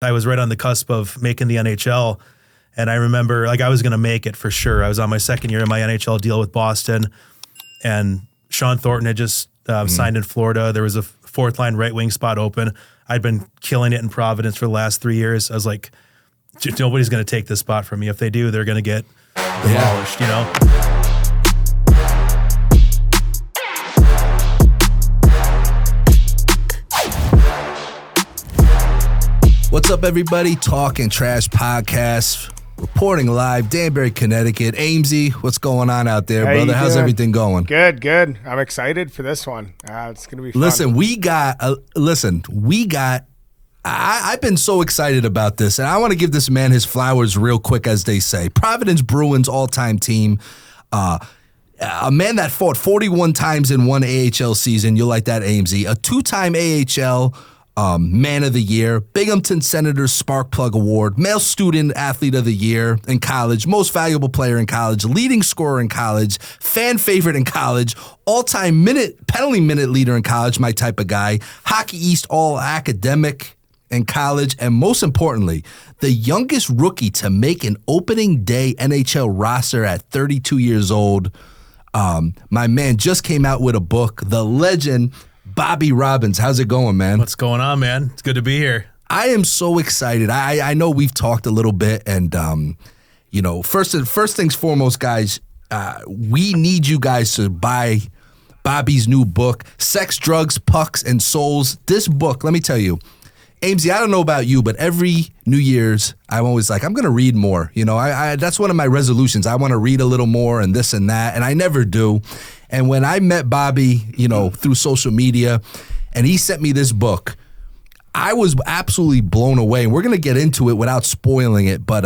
I was right on the cusp of making the NHL. And I remember, like, I was going to make it for sure. I was on my second year of my NHL deal with Boston, and Sean Thornton had just signed in Florida. There was a fourth line right wing spot open. I'd been killing it in Providence for the last 3 years. I was like, nobody's going to take this spot from me. If they do, they're going to get demolished, you know? What's up, everybody? Talkin Trash podcast, reporting live, Danbury, Connecticut. Amesy, what's going on out there, brother? How's everything going? Good. I'm excited for this one. It's gonna be fun. I've been so excited about this, and I want to give this man his flowers real quick, as they say. Providence Bruins all-time team. A man that fought 41 times in one AHL season. You'll like that, Amesy. A two-time AHL Man of the Year, Binghamton Senators Spark Plug Award, Male Student Athlete of the Year in college, Most Valuable Player in college, Leading Scorer in college, Fan Favorite in college, All-Time Penalty Minute Leader in college, my type of guy, Hockey East All-Academic in college, and most importantly, the youngest rookie to make an opening day NHL roster at 32 years old. My man just came out with a book, The Legend, Bobby Robbins. How's it going, man? What's going on, man? It's good to be here. I am so excited. I know we've talked a little bit, and first things foremost, guys, we need you guys to buy Bobby's new book, Sex, Drugs, Pucks, and Souls. This book, let me tell you, Amesy, I don't know about you, but every New Year's, I'm always like, I'm going to read more. You know, I that's one of my resolutions. I want to read a little more and this and that, and I never do. And when I met Bobby, through social media, and he sent me this book, I was absolutely blown away. And we're going to get into it without spoiling it. But,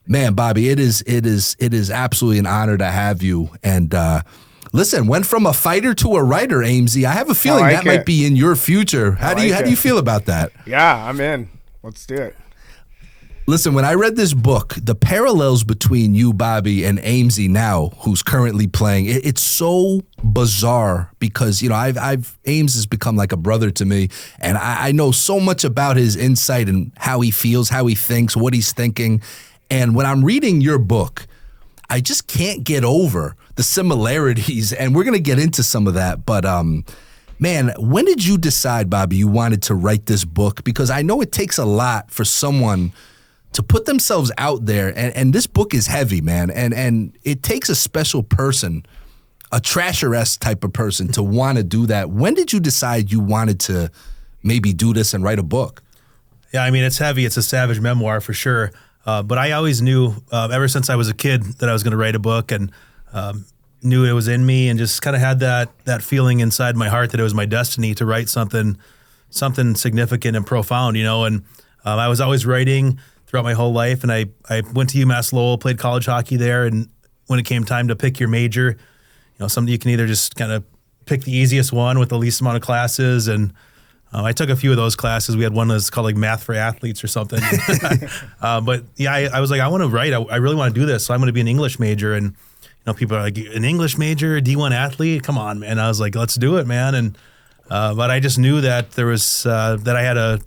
man, Bobby, it is absolutely an honor to have you. And, listen, went from a fighter to a writer, Amesy. I have a feeling that might be in your future. How do you feel about that? Yeah, I'm in. Let's do it. Listen, when I read this book, the parallels between you, Bobby, and Amesy now, who's currently playing, it's so bizarre because, Ames has become like a brother to me, and I know so much about his insight and how he feels, how he thinks, what he's thinking. And when I'm reading your book, I just can't get over the similarities, and we're going to get into some of that. But, man, when did you decide, Bobby, you wanted to write this book? Because I know it takes a lot for someone to put themselves out there, and this book is heavy, man, and it takes a special person, a Trasher-esque type of person, to want to do that. When did you decide you wanted to maybe do this and write a book? Yeah, I mean, it's heavy. It's a savage memoir for sure. But I always knew, ever since I was a kid, that I was going to write a book, and knew it was in me, and just kind of had that feeling inside my heart that it was my destiny to write something significant and profound, and I was always writing throughout my whole life, and I went to UMass Lowell, played college hockey there, and when it came time to pick your major, something you can either just kind of pick the easiest one with the least amount of classes, and I took a few of those classes. We had one that's called like Math for Athletes or something. But yeah, I was like, I want to write. I really want to do this. So I'm going to be an English major. And, people are like, an English major, D1 athlete? Come on, man. I was like, let's do it, man. And, but I just knew that there was, that I had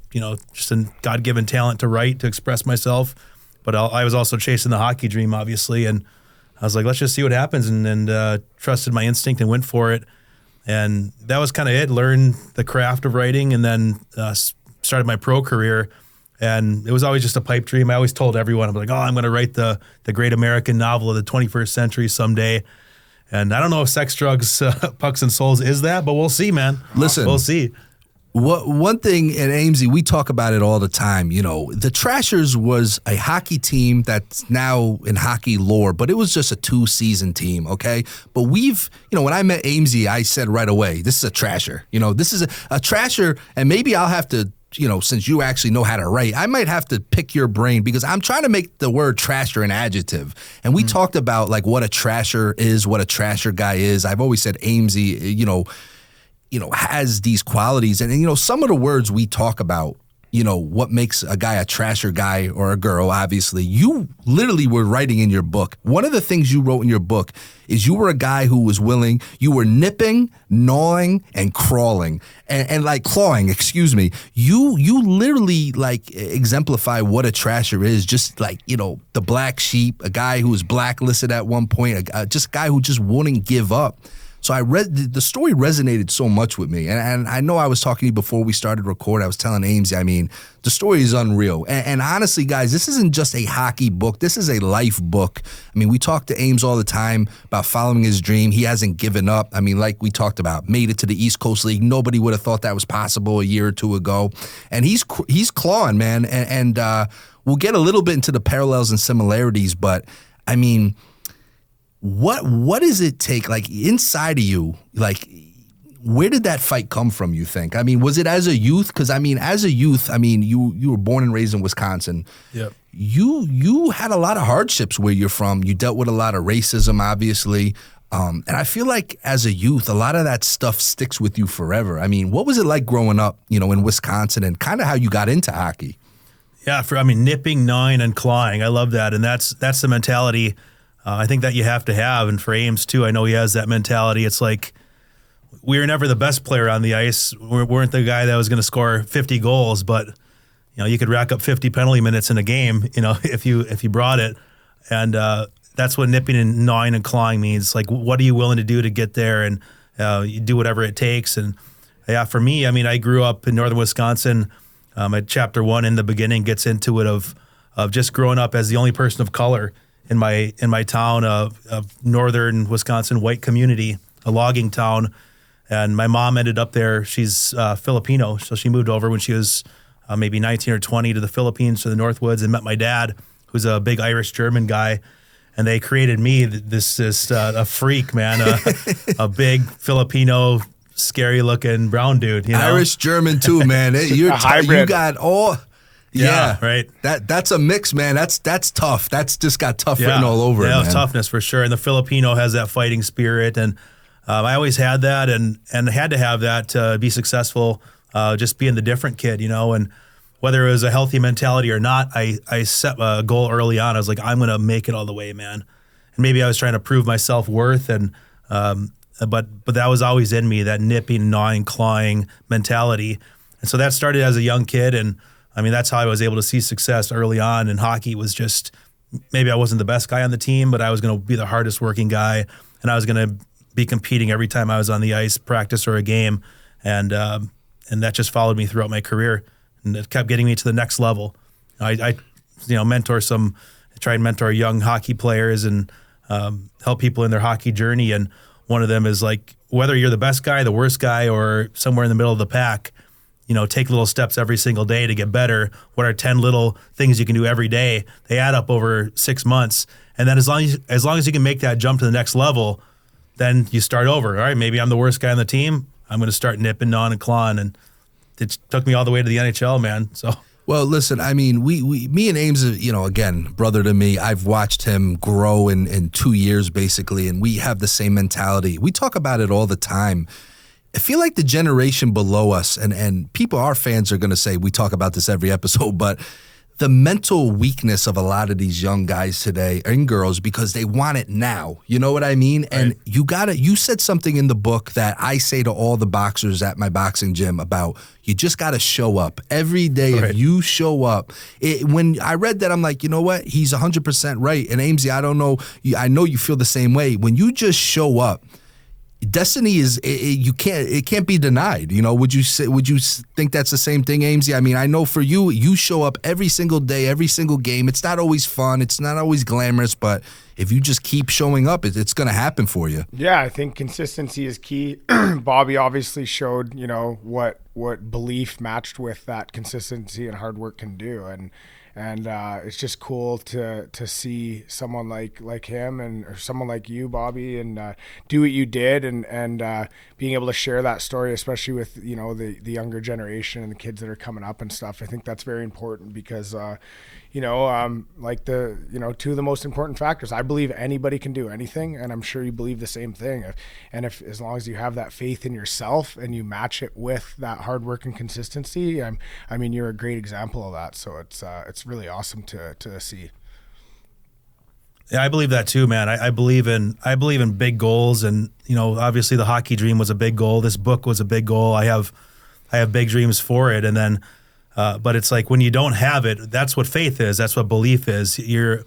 just a God-given talent to write, to express myself. But I was also chasing the hockey dream, obviously. And I was like, let's just see what happens. And trusted my instinct and went for it. And that was kind of it. Learned the craft of writing, and then started my pro career. And it was always just a pipe dream. I always told everyone, I'm like, I'm going to write the great American novel of the 21st century someday. And I don't know if Sex, Drugs, Pucks, and Souls is that, but we'll see, man. Listen, we'll see. One thing, and Amesy, we talk about it all the time. The Trashers was a hockey team that's now in hockey lore, but it was just a 2-season team, okay? But when I met Amesy, I said right away, this is a Trasher. This is a Trasher, and maybe I'll have to, since you actually know how to write, I might have to pick your brain because I'm trying to make the word Trasher an adjective. And we talked about like what a Trasher is, what a Trasher guy is. I've always said Amesy, has these qualities. And some of the words we talk about, what makes a guy a trasher guy or a girl, obviously. You literally were writing in your book. One of the things you wrote in your book is you were a guy who was willing, you were nipping, gnawing, and crawling, and like clawing, excuse me. You literally like exemplify what a trasher is, just like, the black sheep, a guy who was blacklisted at one point, just a guy who just wouldn't give up. So I read, the story resonated so much with me. And I know I was talking to you before we started recording. I was telling Ames, the story is unreal. And honestly, guys, this isn't just a hockey book. This is a life book. We talk to Ames all the time about following his dream. He hasn't given up. Like we talked about, made it to the East Coast League. Nobody would have thought that was possible a year or two ago. And he's clawing, man. And we'll get a little bit into the parallels and similarities, but what does it take, like, inside of you, like, where did that fight come from, you think? Was it as a youth? Because, as a youth, you were born and raised in Wisconsin. Yep. You had a lot of hardships where you're from. You dealt with a lot of racism, obviously. And I feel like as a youth, a lot of that stuff sticks with you forever. What was it like growing up, in Wisconsin, and kind of how you got into hockey? Yeah, nipping, gnawing, and clawing. I love that. And that's the mentality I think that you have to have. And for Ames, too, I know he has that mentality. It's like we were never the best player on the ice. We weren't the guy that was going to score 50 goals, but you could rack up 50 penalty minutes in a game, if you brought it. And that's what nipping and gnawing and clawing means. Like, what are you willing to do to get there? And you do whatever it takes. And yeah, for me, I grew up in northern Wisconsin. At chapter 1 in the beginning gets into it of just growing up as the only person of color in my town of northern Wisconsin, white community, a logging town. And my mom ended up there. She's Filipino, so she moved over when she was maybe 19 or 20 to the Philippines, to the Northwoods, and met my dad, who's a big Irish-German guy. And they created me, this a freak, man, a big Filipino, scary-looking brown dude. Irish-German too, man. You're a hybrid. You got all... Yeah, right. That's a mix, man. That's tough. That's just got tough written all over it, man. Toughness for sure. And the Filipino has that fighting spirit, and I always had that, and had to have that to be successful. Just being the different kid, and whether it was a healthy mentality or not, I set a goal early on. I was like, I'm gonna make it all the way, man. And maybe I was trying to prove my self-worth, and but that was always in me, that nipping, gnawing, clawing mentality. And so that started as a young kid, and that's how I was able to see success early on. And hockey was just, maybe I wasn't the best guy on the team, but I was going to be the hardest working guy, and I was going to be competing every time I was on the ice, practice or a game. And that just followed me throughout my career, and it kept getting me to the next level. I try and mentor young hockey players and help people in their hockey journey. And one of them is like, whether you're the best guy, the worst guy, or somewhere in the middle of the pack, take little steps every single day to get better. What are 10 little things you can do every day? They add up over 6 months. And then as long as you can make that jump to the next level, then you start over. All right, maybe I'm the worst guy on the team. I'm going to start nipping, gnawing, and clawing. And it took me all the way to the NHL, man. So. Well, listen, me and Ames, again, brother to me. I've watched him grow in 2 years, basically, and we have the same mentality. We talk about it all the time. I feel like the generation below us, and people, our fans are going to say, we talk about this every episode, but the mental weakness of a lot of these young guys today and girls, because they want it now. You know what I mean? Right. And you said something in the book that I say to all the boxers at my boxing gym about, you just got to show up every day. Right. If you show up, when I read that, I'm like, you know what? He's 100% right. And Amesy, I know you feel the same way. When you just show up, destiny is it can't be denied. Would you think that's the same thing, Amesy? I know for you show up every single day, every single game. It's not always fun, it's not always glamorous, but if you just keep showing up, it's going to happen for you. Yeah, I think consistency is key. Bobby obviously showed what belief matched with that consistency and hard work can do, and it's just cool to see someone like him or someone like you, Bobby, and do what you did, and being able to share that story, especially with the younger generation and the kids that are coming up and stuff. I think that's very important because two of the most important factors. I believe anybody can do anything, and I'm sure you believe the same thing. And if as long as you have that faith in yourself and you match it with that hard work and consistency. I mean, you're a great example of that. So it's really awesome to see. Yeah, I believe that too, man. I believe in big goals, and obviously the hockey dream was a big goal. This book was a big goal. I have big dreams for it, and then, but it's like when you don't have it, that's what faith is. That's what belief is. You're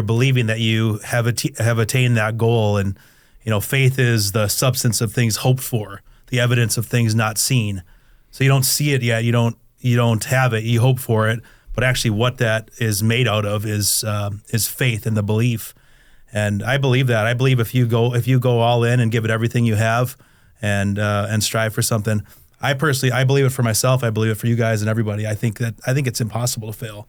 believing that you have attained that goal, and faith is the substance of things hoped for, the evidence of things not seen. So you don't see it yet. You don't have it. You hope for it. But actually, what that is made out of is faith and the belief, and I believe that. I believe if you go all in and give it everything you have, and strive for something. I believe it for myself. I believe it for you guys and everybody. I think it's impossible to fail,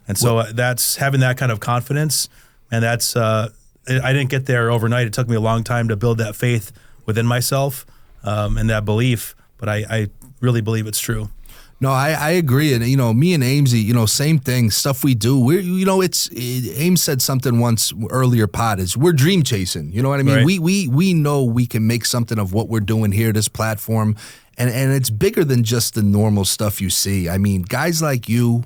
and so that's having that kind of confidence, and that's I didn't get there overnight. It took me a long time to build that faith within myself and that belief, but I really believe it's true. No, I agree. And, me and Amesy, same thing, stuff we do. Ames said something once earlier pod is we're dream chasing. You know what I mean? Right. We know we can make something of what we're doing here, this platform. And it's bigger than just the normal stuff you see. I mean, guys like you,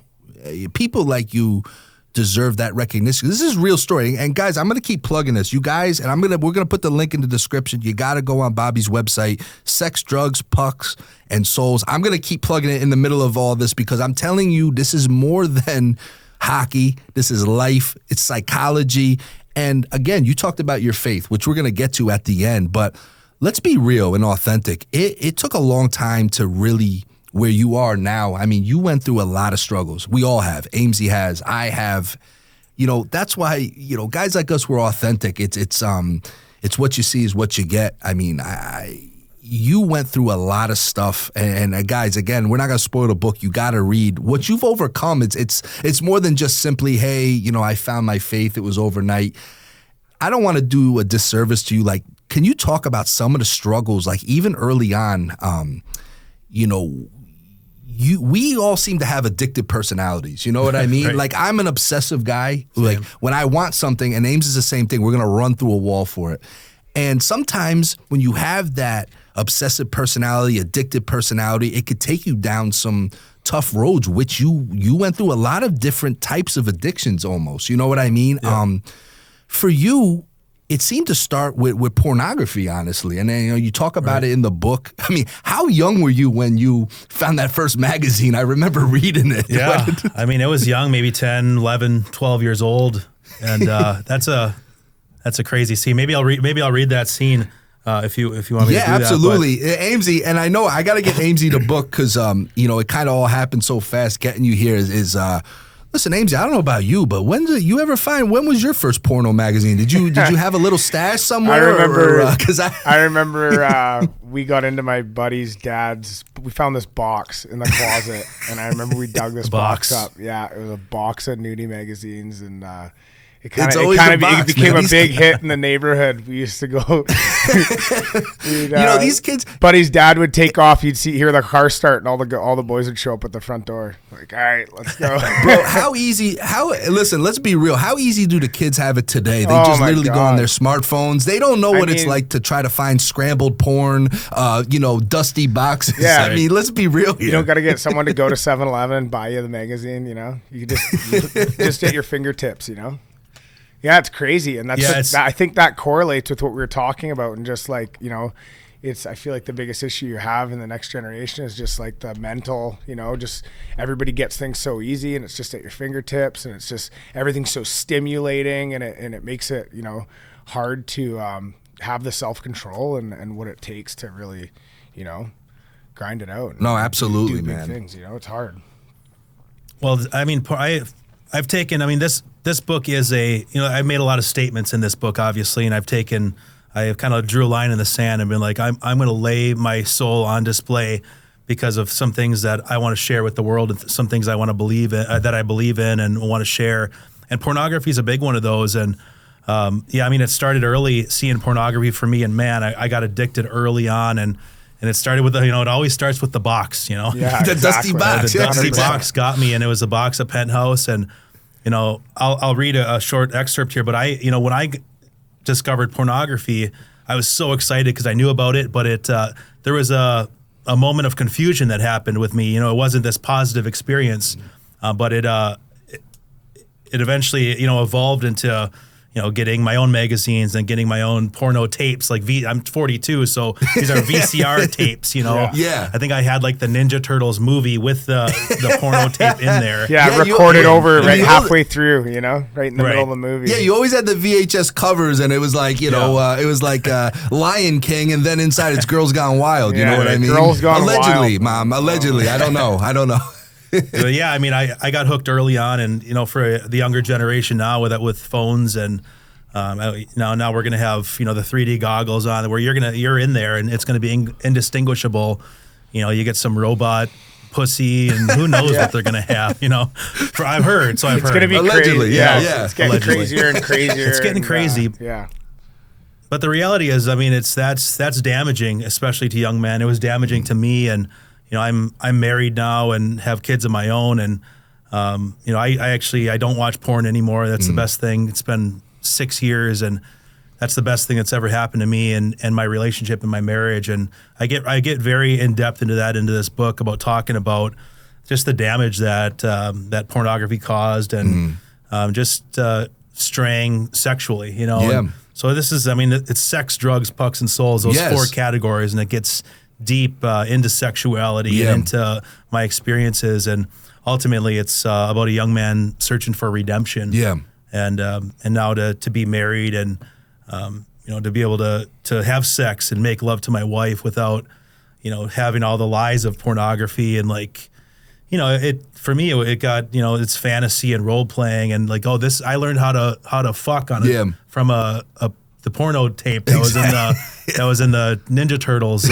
people like you deserve that recognition. This is a real story. And guys, I'm going to keep plugging this. You guys, and we're going to put the link in the description. You got to go on Bobby's website, Sex, Drugs, Pucks, and Souls. I'm going to keep plugging it in the middle of all this because I'm telling you, this is more than hockey. This is life. It's psychology. And again, you talked about your faith, which we're going to get to at the end, but let's be real and authentic. It took a long time to really where you are now. I mean, you went through a lot of struggles. We all have. Amesy has. I have. That's why, guys like us, we're authentic. It's what you see is what you get. I mean, you went through a lot of stuff. And guys, again, we're not going to spoil the book. You got to read what you've overcome. It's more than just simply, hey, I found my faith. It was overnight. I don't want to do a disservice to you. Like, can you talk about some of the struggles, like even early on, we all seem to have addictive personalities. You know what I mean? Right. Like, I'm an obsessive guy. Same. Like, when I want something, and Ames is the same thing, we're going to run through a wall for it. And sometimes when you have that obsessive personality, addictive personality, it could take you down some tough roads, which you went through a lot of different types of addictions almost. You know what I mean? Yeah. For you, it seemed to start with pornography, honestly. And then, you talk about it in the book. I mean, how young were you when you found that first magazine? I remember reading it. Yeah. I mean, it was young, maybe 10, 11, 12 years old. And that's a crazy scene. Maybe I'll read that scene if you want me to do that. Yeah, absolutely. Amesy, and I know I got to get Amesy the book because, it kind of all happened so fast. Getting you here is listen, Amesy, I don't know about you, but when was your first porno magazine? Did you have a little stash somewhere? I remember we got into my buddy's dad's. We found this box in the closet, and I remember we dug this box up. Yeah, it was a box of nudie magazines, and it became a big hit in the neighborhood. We used to go. These kids. Buddy's dad would take off. You'd hear the car start, and all the boys would show up at the front door. Like, all right, let's go, bro. Listen, let's be real. How easy do the kids have it today? They just literally go on their smartphones. They don't know what it's like to try to find scrambled porn. Dusty boxes. Yeah, I mean, let's be real here. You don't got to get someone to go to 7-Eleven and buy you the magazine. You just at your fingertips. Yeah, it's crazy, and I think that correlates with what we were talking about, and just like I feel like the biggest issue you have in the next generation is just like the mental. Just everybody gets things so easy, and it's just at your fingertips, and it's just everything's so stimulating, and it makes it hard to have the self control and what it takes to really grind it out. No, absolutely, do big man. Things, it's Well, I mean, I've taken. I mean, this book is I made a lot of statements in this book, obviously, and I kind of drew a line in the sand and been like, I'm going to lay my soul on display because of some things that I want to share with the world, and some things I want to believe in, that I believe in and want to share. And pornography is a big one of those. And it started early seeing pornography for me, and man, I got addicted early on, and it started with it always starts with the box, Yeah, the exactly. dusty box. The dusty box got me, and it was a box of Penthouse, and I'll read a short excerpt here. But when I discovered pornography, I was so excited because I knew about it. But there was a a moment of confusion that happened with me. You know, it wasn't this positive experience, but it eventually, you know, evolved into, you know, getting my own magazines and getting my own porno tapes. Like I'm 42, so these are VCR tapes, you know. Yeah. I think I had like the Ninja Turtles movie with the porno tape in there. Yeah, recorded over right halfway through, you know, right in the middle of the movie. Yeah, you always had the VHS covers, and it was like, you know, it was like Lion King, and then inside it's Girls Gone Wild. You know what I mean? Girls Gone Allegedly, Wild. Mom. Allegedly. I don't know. But yeah, I mean, I got hooked early on, and you know, for the younger generation now with phones and now we're gonna have, you know, the 3D goggles on where you're in there and it's gonna be indistinguishable. You know, you get some robot pussy and who knows what they're gonna have. You know, I've heard. It's gonna be allegedly, crazy. yeah. It's getting crazier and crazier. It's getting crazy. Yeah. But the reality is, I mean, that's damaging, especially to young men. It was damaging to me, and you know, I'm married now and have kids of my own, and you know, I don't watch porn anymore. That's the best thing. It's been 6 years, and that's the best thing that's ever happened to me and my relationship and my marriage. And I get very in depth into this book about talking about just the damage that pornography caused and just straying sexually, you know. Yeah. And so this is, I mean, it's sex, drugs, pucks, and souls. Those four categories, and it gets deep into sexuality and into my experiences, and ultimately it's about a young man searching for redemption. Yeah. And now to be married and you know, to be able to have sex and make love to my wife without, you know, having all the lies of pornography and like, you know, for me it got, you know, it's fantasy and role playing and like, I learned how to fuck on it from the porno tape that was in the Ninja Turtles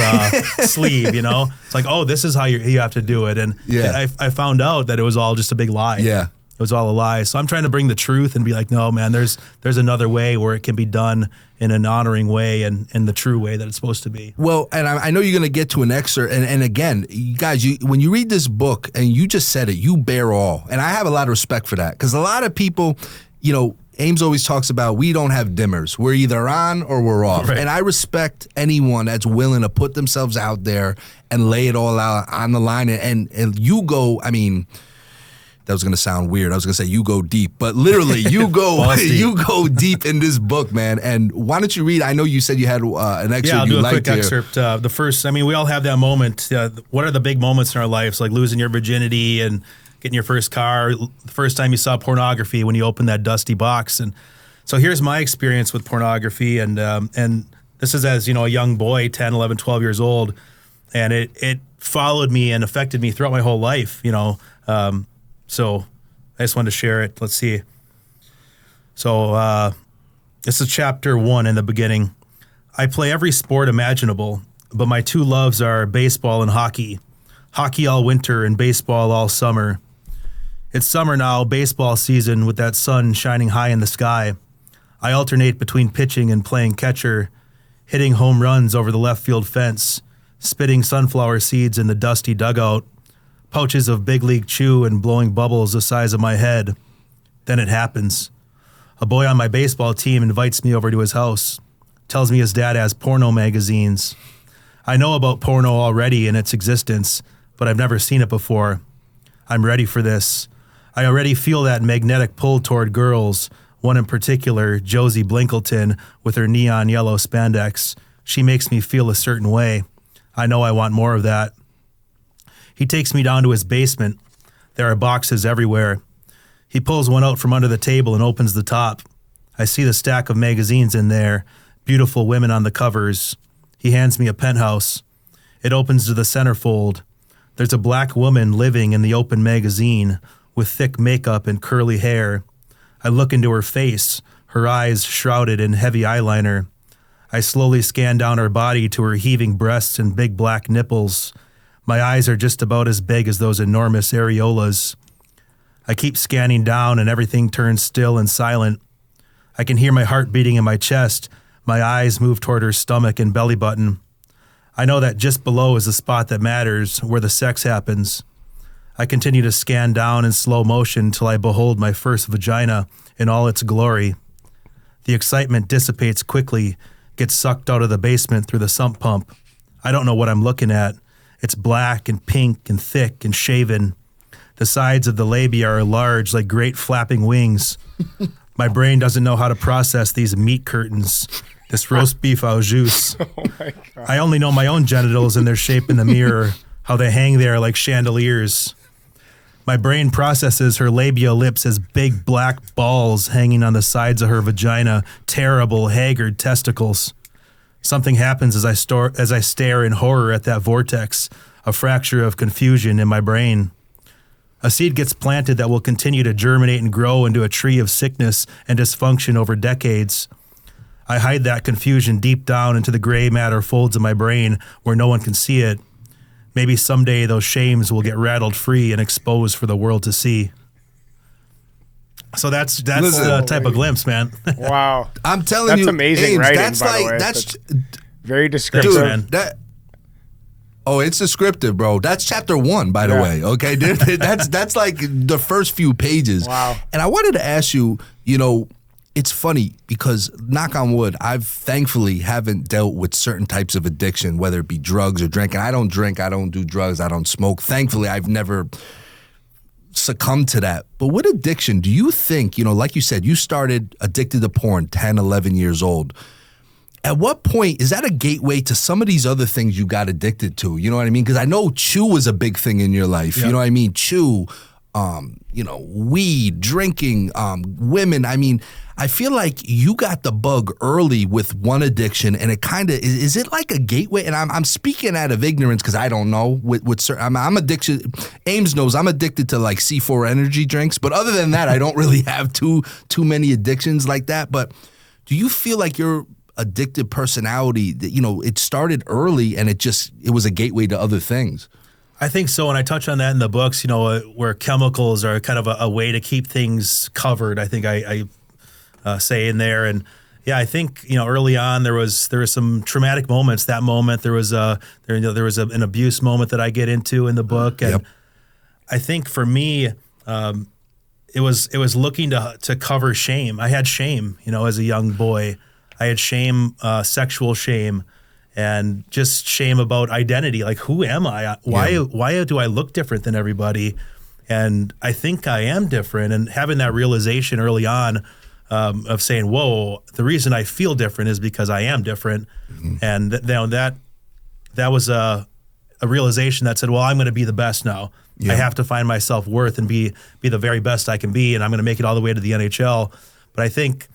sleeve, you know. It's like, oh, this is how you have to do it, and I found out that it was all just a big lie. Yeah, it was all a lie. So I'm trying to bring the truth and be like, no, man, there's another way where it can be done in an honoring way and in the true way that it's supposed to be. Well, and I know you're going to get to an excerpt, and again, you guys, when you read this book, and you just said it, you bear all, and I have a lot of respect for that, because a lot of people, you know, Ames always talks about we don't have dimmers. We're either on or we're off. Right. And I respect anyone that's willing to put themselves out there and lay it all out on the line. And you go, I mean, that was going to sound weird. I was going to say you go deep, but literally you go deep in this book, man. And why don't you read? I know you said you had an excerpt. Yeah, I'll do a quick here. excerpt. The first, I mean, we all have that moment. What are the big moments in our lives, like losing your virginity and getting your first car, the first time you saw pornography when you opened that dusty box. And so here's my experience with pornography. And this is as, you know, a young boy, 10, 11, 12 years old. And it followed me and affected me throughout my whole life, you know. So I just wanted to share it. Let's see. So this is chapter 1 in the beginning. I play every sport imaginable, but my two loves are baseball and hockey. Hockey all winter and baseball all summer. It's summer now, baseball season with that sun shining high in the sky. I alternate between pitching and playing catcher, hitting home runs over the left field fence, spitting sunflower seeds in the dusty dugout, pouches of big league chew and blowing bubbles the size of my head. Then it happens. A boy on my baseball team invites me over to his house, tells me his dad has porno magazines. I know about porno already and its existence, but I've never seen it before. I'm ready for this. I already feel that magnetic pull toward girls, one in particular, Josie Blinkleton, with her neon yellow spandex. She makes me feel a certain way. I know I want more of that. He takes me down to his basement. There are boxes everywhere. He pulls one out from under the table and opens the top. I see the stack of magazines in there, beautiful women on the covers. He hands me a penthouse. It opens to the centerfold. There's a black woman living in the open magazine with thick makeup and curly hair. I look into her face, her eyes shrouded in heavy eyeliner. I slowly scan down her body to her heaving breasts and big black nipples. My eyes are just about as big as those enormous areolas. I keep scanning down and everything turns still and silent. I can hear my heart beating in my chest. My eyes move toward her stomach and belly button. I know that just below is the spot that matters, where the sex happens. I continue to scan down in slow motion till I behold my first vagina in all its glory. The excitement dissipates quickly, gets sucked out of the basement through the sump pump. I don't know what I'm looking at. It's black and pink and thick and shaven. The sides of the labia are large like great flapping wings. My brain doesn't know how to process these meat curtains, this roast beef au jus. Oh my God. I only know my own genitals and their shape in the mirror, how they hang there like chandeliers. My brain processes her labia lips as big black balls hanging on the sides of her vagina, terrible, haggard testicles. Something happens as I stare in horror at that vortex, a fracture of confusion in my brain. A seed gets planted that will continue to germinate and grow into a tree of sickness and dysfunction over decades. I hide that confusion deep down into the gray matter folds of my brain where no one can see it. Maybe someday those shames will get rattled free and exposed for the world to see. So that's the type of glimpse, man. Wow. I'm telling That's you, amazing Ames, writing, that's by the like way. that's Very descriptive. dude, man. it's descriptive, bro. That's chapter 1, by the Yeah. way. Okay, that's like the first few pages. Wow. And I wanted to ask you, you know, it's funny because knock on wood, I've thankfully haven't dealt with certain types of addiction, whether it be drugs or drinking. I don't drink, I don't do drugs, I don't smoke. Thankfully, I've never succumbed to that. But what addiction do you think, you know, like you said, you started addicted to porn 10, 11 years old. At what point is that a gateway to some of these other things you got addicted to? You know what I mean? Because I know chew was a big thing in your life. Yeah. You know what I mean? Chew, you know, weed, drinking, women. I mean, I feel like you got the bug early with one addiction, and it kind of is it like a gateway? And I'm speaking out of ignorance because I don't know. With certain, I'm addicted. Ames knows I'm addicted to like C4 energy drinks, but other than that, I don't really have too many addictions like that. But do you feel like your addictive personality, that, you know, it started early and it was a gateway to other things? I think so, and I touch on that in the books, you know, where chemicals are kind of a way to keep things covered. I think I say in there, and yeah, I think, you know, early on there was some traumatic moments. That moment there was an abuse moment that I get into in the book, and Yep. I think for me, it was looking to cover shame. I had shame, you know, as a young boy. I had shame, sexual shame, and just shame about identity. Like, who am I? Why do I look different than everybody? And I think I am different. And having that realization early on of saying, whoa, the reason I feel different is because I am different. Mm-hmm. And that was a realization that said, well, I'm going to be the best now. Yeah. I have to find my self-worth and be the very best I can be, and I'm going to make it all the way to the NHL. But I think,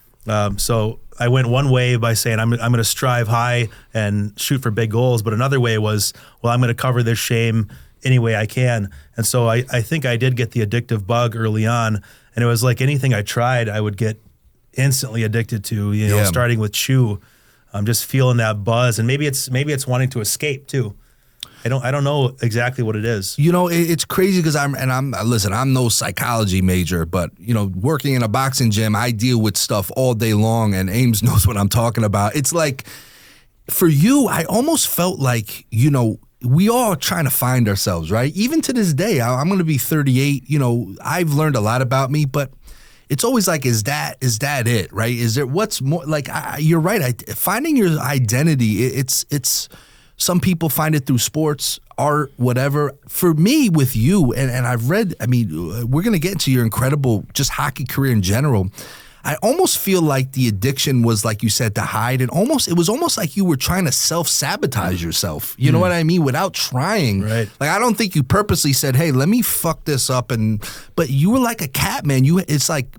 so I went one way by saying I'm going to strive high and shoot for big goals, but another way was, well, I'm going to cover this shame any way I can. And so I think I did get the addictive bug early on, and it was like anything I tried, I would get instantly addicted to, you know, starting with chew. I'm just feeling that buzz, and maybe it's wanting to escape too. I don't know exactly what it is. You know, it's crazy because I'm no psychology major, but you know, working in a boxing gym, I deal with stuff all day long, and Ames knows what I'm talking about. It's like, for you, I almost felt like, you know, we all trying to find ourselves, right? Even to this day, I'm going to be 38. You know, I've learned a lot about me, but it's always like, is that it, right? Is there what's more? Like, you're right. Finding your identity, it's. Some people find it through sports, art, whatever. For me, with you, and I've read, I mean, we're going to get into your incredible just hockey career in general. I almost feel like the addiction was, like you said, to hide. And it was almost like you were trying to self-sabotage yourself. You know what I mean? Without trying. Right. Like, I don't think you purposely said, hey, let me fuck this up. But you were like a cat, man. It's like,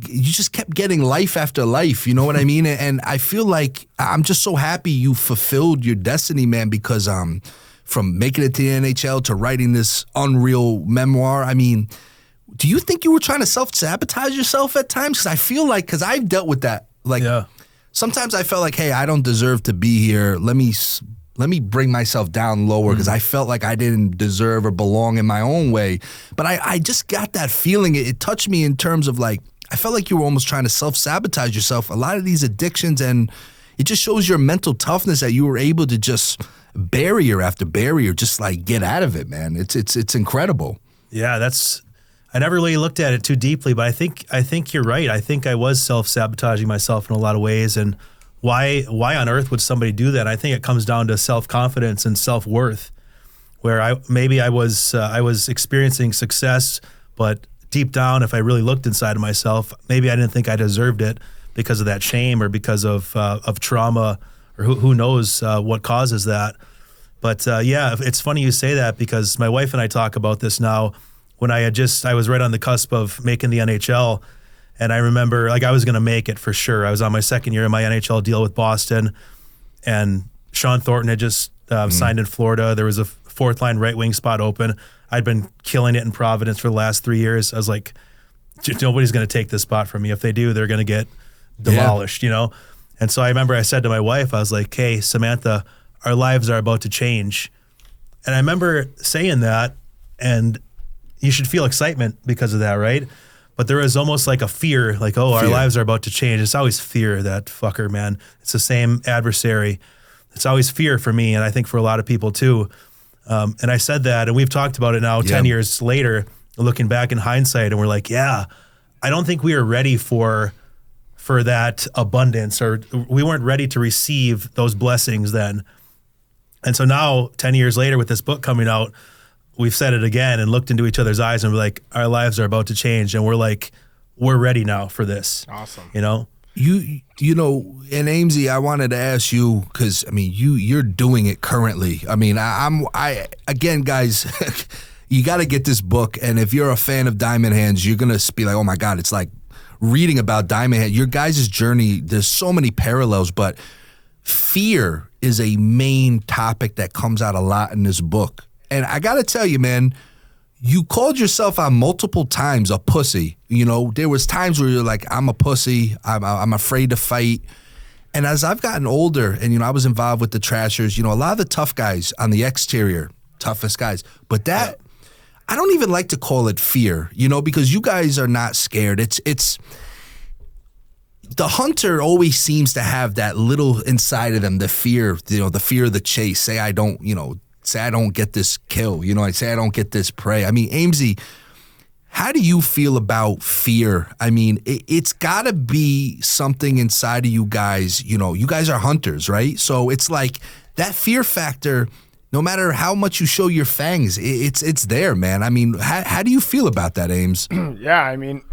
you just kept getting life after life, you know what I mean? And I feel like I'm just so happy you fulfilled your destiny, man, because from making it to the NHL to writing this unreal memoir, I mean, do you think you were trying to self-sabotage yourself at times? Because I feel like, because I've dealt with that. Like, sometimes I felt like, hey, I don't deserve to be here. Let me bring myself down lower because I felt like I didn't deserve or belong in my own way. But I just got that feeling. It touched me in terms of like, I felt like you were almost trying to self-sabotage yourself. A lot of these addictions, and it just shows your mental toughness that you were able to just barrier after barrier, just like get out of it, man. It's incredible. Yeah, I never really looked at it too deeply, but I think you're right. I think I was self-sabotaging myself in a lot of ways, and why on earth would somebody do that? I think it comes down to self-confidence and self-worth. where I was experiencing success, but deep down, if I really looked inside of myself, maybe I didn't think I deserved it because of that shame or because of trauma, or who knows what causes that. But yeah, it's funny you say that, because my wife and I talk about this now. When I was right on the cusp of making the NHL, and I remember like I was going to make it for sure. I was on my second year of my NHL deal with Boston, and Sean Thornton had just signed in Florida. There was a fourth line right wing spot open. I'd been killing it in Providence for the last 3 years. I was like, nobody's going to take this spot from me. If they do, they're going to get demolished, you know? And so I remember I said to my wife, I was like, hey, Samantha, our lives are about to change. And I remember saying that, and you should feel excitement because of that, right? But there was almost like a fear, like, oh, our lives are about to change. It's always fear, that fucker, man. It's the same adversary. It's always fear for me, and I think for a lot of people too. And I said that, and we've talked about it now 10 years later, looking back in hindsight, and we're like, yeah, I don't think we were ready for that abundance, or we weren't ready to receive those blessings then. And so now, 10 years later, with this book coming out, we've said it again and looked into each other's eyes and we're like, our lives are about to change, and we're like, we're ready now for this. Awesome. You know, and Amesy, I wanted to ask you, because I mean, you're doing it currently. I mean, I again, guys, you got to get this book, and if you're a fan of Diamond Hands, you're gonna be like, oh my God, it's like reading about Diamond Hands. Your guys' journey, there's so many parallels, but fear is a main topic that comes out a lot in this book. And I got to tell you, man, you called yourself out multiple times a pussy. You know, there was times where you're like, I'm a pussy. I'm afraid to fight. And as I've gotten older, and, you know, I was involved with the Trashers, you know, a lot of the tough guys on the exterior, toughest guys. But that, I don't even like to call it fear, you know, because you guys are not scared. It's the hunter always seems to have that little inside of them, the fear, you know, the fear of the chase. Say I don't get this kill, you know, I say I don't get this prey. I mean, Amesy, how do you feel about fear? I mean, it's got to be something inside of you guys. You know, you guys are hunters, right? So it's like that fear factor, no matter how much you show your fangs, it's there, man. I mean, how do you feel about that, Ames? Yeah, I mean,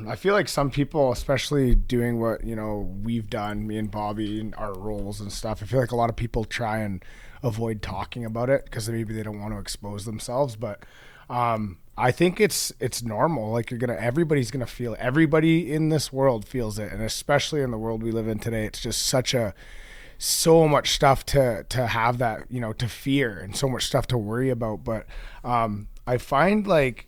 I feel like some people, especially doing what, you know, we've done, me and Bobby, and our roles and stuff, I feel like a lot of people try and avoid talking about it because maybe they don't want to expose themselves. But I think it's normal. Like everybody's gonna feel it. Everybody in this world feels it, and especially in the world we live in today, it's just so much stuff to have that, you know, to fear, and so much stuff to worry about. But I find like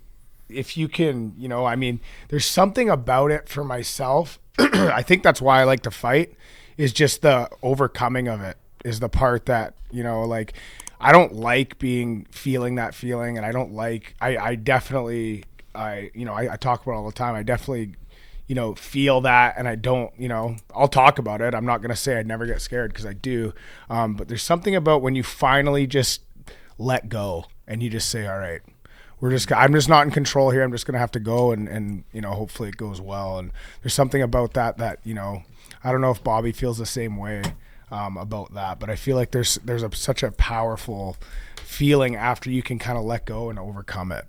if you can, you know, I mean, there's something about it for myself. I think that's why I like to fight, is just the overcoming of it is the part that, you know, like I don't like feeling that feeling, and I don't like, I definitely, you know, I talk about it all the time. I definitely, you know, feel that, and I don't, you know, I'll talk about it. I'm not going to say I never get scared, because I do. But there's something about when you finally just let go and you just say, all right, I'm just not in control here. I'm just going to have to go, and, you know, hopefully it goes well. And there's something about that, you know, I don't know if Bobby feels the same way about that, but I feel like there's such a powerful feeling after you can kind of let go and overcome it.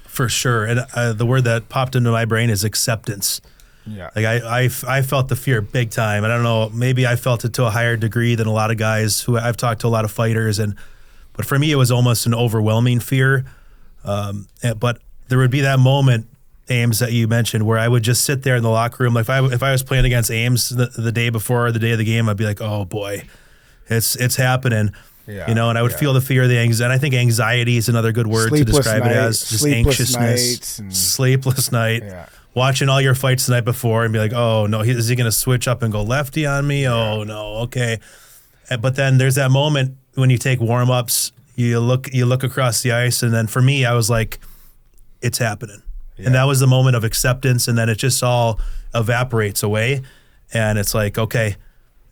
For sure. And the word that popped into my brain is acceptance. Yeah. Like I felt the fear big time. And I don't know, maybe I felt it to a higher degree than a lot of guys who I've talked to, a lot of fighters. But for me, it was almost an overwhelming fear. But there would be that moment, Ames, that you mentioned, where I would just sit there in the locker room. Like if I was playing against Ames the day before, the day of the game, I'd be like, oh boy, it's happening. Yeah, you know, and I would feel the fear, the anxiety. And I think anxiety is another good word to describe it as, just anxiousness, sleepless night, watching all your fights the night before and be like, oh no, is he going to switch up and go lefty on me? Oh no, okay. But then there's that moment when you take warm-ups, you look across the ice, and then for me, I was like, it's happening. Yeah. And that was the moment of acceptance, and then it just all evaporates away, and it's like, okay,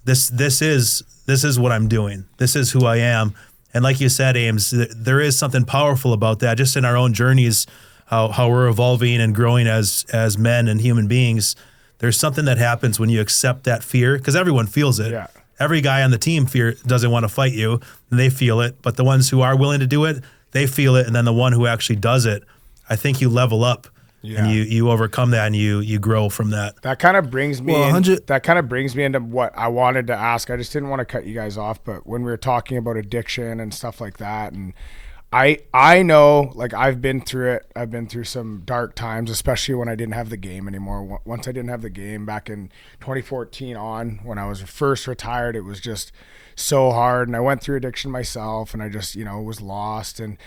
this is what I'm doing. This is who I am. And like you said, Ames, there is something powerful about that, just in our own journeys, how we're evolving and growing as men and human beings. There's something that happens when you accept that fear, because everyone feels it. Yeah. every guy on the team doesn't want to fight you, and they feel it. But the ones who are willing to do it, they feel it. And then the one who actually does it, I think you level up. Yeah. And you overcome that, and you grow from that. That kind of brings me into what I wanted to ask. I just didn't want to cut you guys off, but when we were talking about addiction and stuff like that, and I know, like, I've been through it. I've been through some dark times, especially when I didn't have the game anymore. Once I didn't have the game back in 2014 on, when I was first retired, it was just so hard. And I went through addiction myself, and I just, was lost. And,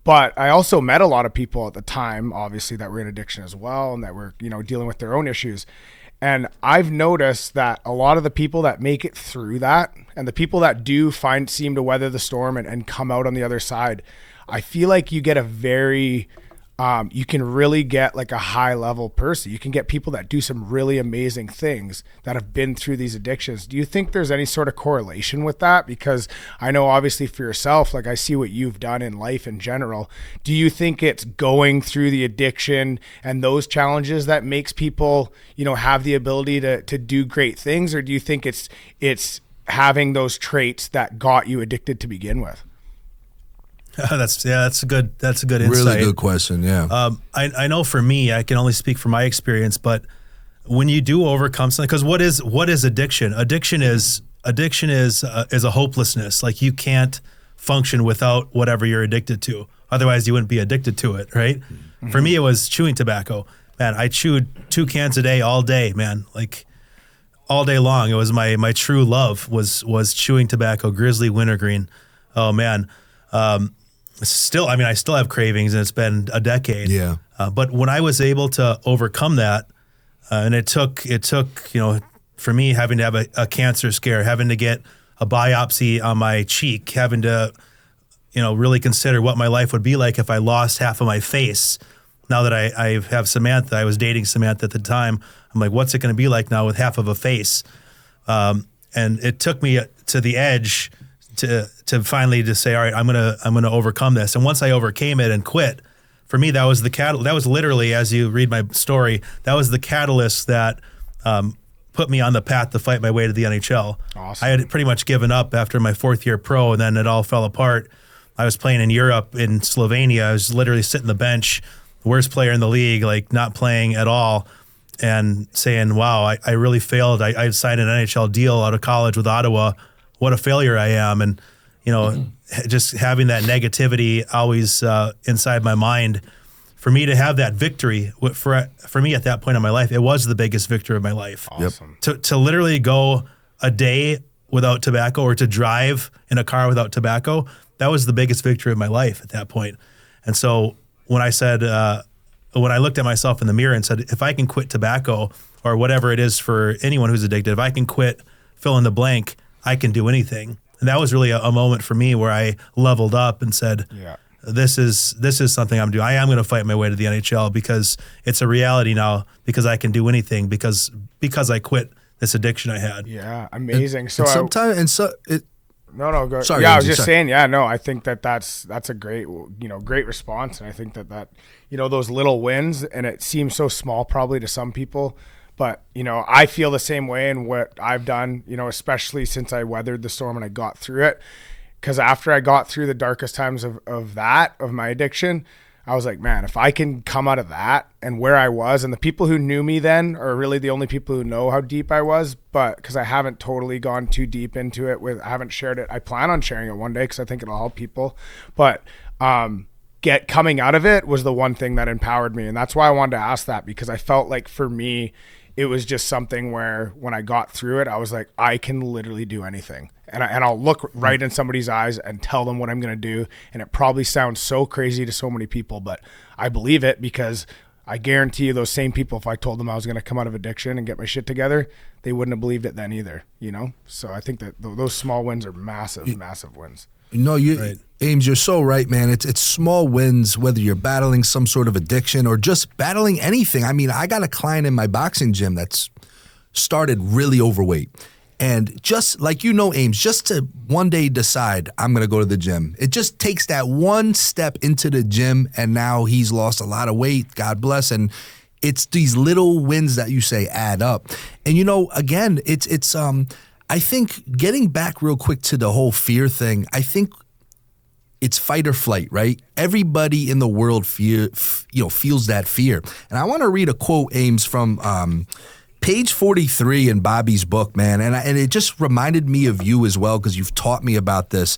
but I also met a lot of people at the time, obviously, that were in addiction as well, and that were, dealing with their own issues. And I've noticed that a lot of the people that make it through that, and the people that do seem to weather the storm and come out on the other side, I feel like you get a very, you can really get like a high level person. You can get people that do some really amazing things that have been through these addictions. Do you think there's any sort of correlation with that? Because I know obviously for yourself, like I see what you've done in life in general. Do you think it's going through the addiction and those challenges that makes people, have the ability to do great things? Or do you think it's having those traits that got you addicted to begin with? That's a good insight. Really good question. Yeah. I know for me, I can only speak from my experience, but when you do overcome something, because what is addiction? Addiction is a hopelessness. Like, you can't function without whatever you're addicted to. Otherwise, you wouldn't be addicted to it, right? Mm-hmm. For me, it was chewing tobacco. Man, I chewed 2 cans a day all day, man. Like, all day long. It was my true love was chewing tobacco, Grizzly Wintergreen. Oh man. I still have cravings, and it's been a decade. Yeah. But when I was able to overcome that, and it took, for me, having to have a cancer scare, having to get a biopsy on my cheek, having to, really consider what my life would be like if I lost half of my face. Now that I have Samantha, I was dating Samantha at the time. I'm like, what's it going to be like now with half of a face? And it took me to the edge to finally just say, all right, I'm gonna overcome this. And once I overcame it and quit, for me, that was the catalyst. That was literally, as you read my story, that was the catalyst that put me on the path to fight my way to the NHL. Awesome. I had pretty much given up after my 4th year pro, and then it all fell apart. I was playing in Europe, in Slovenia. I was literally sitting the bench, worst player in the league, like not playing at all, and saying, wow, I really failed. I signed an NHL deal out of college with Ottawa. What a failure I am. And, just having that negativity always inside my mind, for me to have that victory, for me at that point in my life, it was the biggest victory of my life. Awesome. To literally go a day without tobacco, or to drive in a car without tobacco, that was the biggest victory of my life at that point. And so when I said, when I looked at myself in the mirror and said, if I can quit tobacco, or whatever it is for anyone who's addicted, if I can quit fill in the blank, I can do anything. And that was really a moment for me where I leveled up and said, this is something I'm doing. I am going to fight my way to the NHL, because it's a reality now, because I can do anything because I quit this addiction I had. Yeah, amazing. Go. Sorry, I was just saying, I think that's a great, great response. And I think that, those little wins, and it seems so small probably to some people, but, I feel the same way in what I've done, especially since I weathered the storm and I got through it. Because after I got through the darkest times of my addiction, I was like, man, if I can come out of that and where I was, and the people who knew me then are really the only people who know how deep I was, but because I haven't totally gone too deep into it, I haven't shared it. I plan on sharing it one day because I think it'll help people. But coming out of it was the one thing that empowered me. And that's why I wanted to ask that, because I felt like for me, it was just something where when I got through it, I was like, I can literally do anything. And I'll look right in somebody's eyes and tell them what I'm going to do. And it probably sounds so crazy to so many people, but I believe it, because I guarantee you those same people, if I told them I was going to come out of addiction and get my shit together, they wouldn't have believed it then either, So I think that those small wins are massive, massive wins. Right. Ames, you're so right, man. It's small wins, whether you're battling some sort of addiction or just battling anything. I mean, I got a client in my boxing gym that's started really overweight. And just like Ames, just to one day decide I'm going to go to the gym. It just takes that one step into the gym, and now he's lost a lot of weight, God bless. And it's these little wins that you say add up. And again, I think getting back real quick to the whole fear thing, I think it's fight or flight, right? Everybody in the world feels that fear. And I want to read a quote, Ames, from page 43 in Bobby's book, man. And it just reminded me of you as well, because you've taught me about this.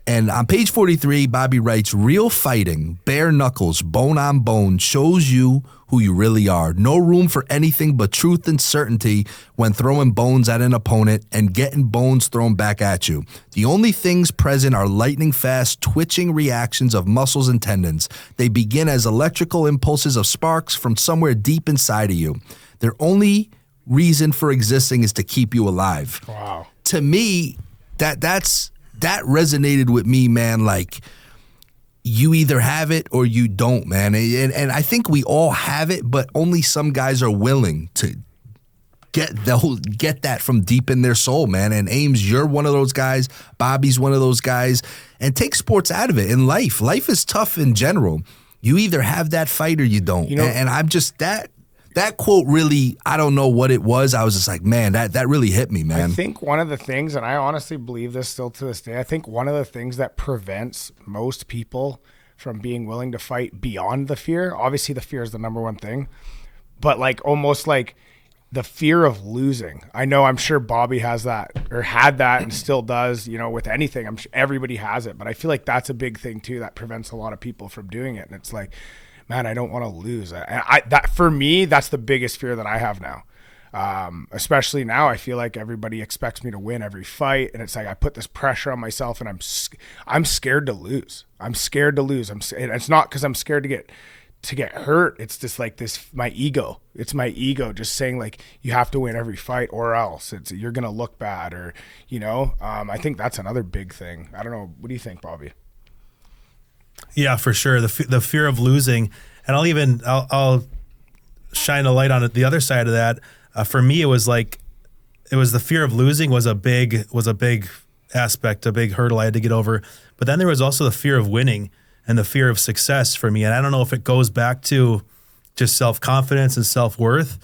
And on page 43, Bobby writes, real fighting, bare knuckles, bone on bone, shows you who you really are. No room for anything but truth and certainty when throwing bones at an opponent and getting bones thrown back at you. The only things present are lightning fast, twitching reactions of muscles and tendons. They begin as electrical impulses of sparks from somewhere deep inside of you. Their only reason for existing is to keep you alive. Wow. To me, that resonated with me, man. Like, you either have it or you don't, man. And I think we all have it, but only some guys are willing to get that from deep in their soul, man. And Ames, you're one of those guys. Bobby's one of those guys. And take sports out of it. In life is tough in general. You either have that fight or you don't. And I'm just that quote really, I don't know what it was. I was just like, man, that really hit me, man. I think one of the things, and I honestly believe this still to this day, I think one of the things that prevents most people from being willing to fight beyond the fear, obviously the fear is the number one thing, but like almost like the fear of losing. I'm sure Bobby has that, or had that, and still does, with anything. I'm sure everybody has it, but I feel like that's a big thing too that prevents a lot of people from doing it. And it's like, man, I don't want to lose. That for me, that's the biggest fear that I have now. Especially now, I feel like everybody expects me to win every fight, and it's like I put this pressure on myself, and I'm scared to lose. I'm scared to lose. It's not because I'm scared to get hurt. It's just like my ego. It's my ego just saying like you have to win every fight or else you're gonna look bad, or I think that's another big thing. I don't know. What do you think, Bobby? Yeah, for sure. The fear of losing, and I'll shine a light on it. The other side of that, for me, it was the fear of losing was a big aspect, a big hurdle I had to get over. But then there was also the fear of winning and the fear of success for me. And I don't know if it goes back to just self-confidence and self-worth,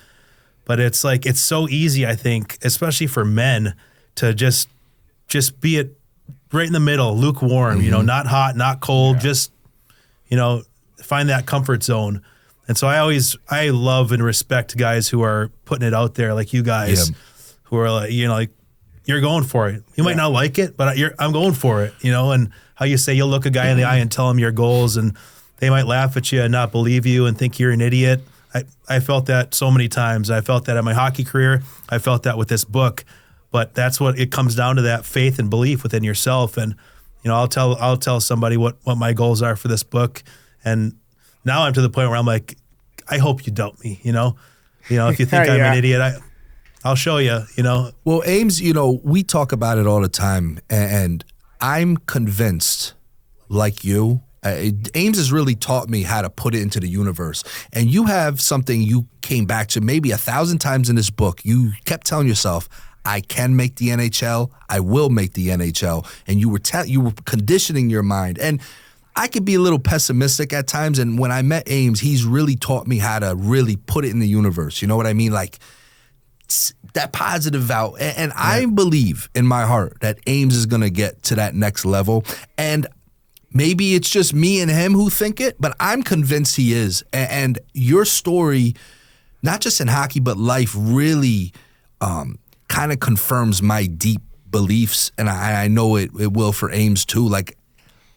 but it's like it's so easy, I think, especially for men, to just be it right in the middle, lukewarm, not hot, not cold, just, find that comfort zone. And so I love and respect guys who are putting it out there, like you guys, who are like, like you're going for it. You might not like it, but I'm going for it, and how you say you'll look a guy in the eye and tell him your goals, and they might laugh at you and not believe you and think you're an idiot. I felt that so many times. I felt that in my hockey career. I felt that with this book. But that's what it comes down to, that faith and belief within yourself. And, I'll tell somebody what my goals are for this book. And now I'm to the point where I'm like, I hope you doubt me, if you think I'm an idiot, I'll show you, Well, Ames, we talk about it all the time, and I'm convinced, like you, Ames has really taught me how to put it into the universe. And you have something you came back to maybe 1,000 times in this book. You kept telling yourself, I can make the NHL. I will make the NHL. And you were conditioning your mind. And I could be a little pessimistic at times. And when I met Ames, he's really taught me how to really put it in the universe. You know what I mean? Like that positive out. And I believe in my heart that Ames is going to get to that next level. And maybe it's just me and him who think it, but I'm convinced he is. And your story, not just in hockey, but life, really kind of confirms my deep beliefs, and I know it will for Ames too. Like,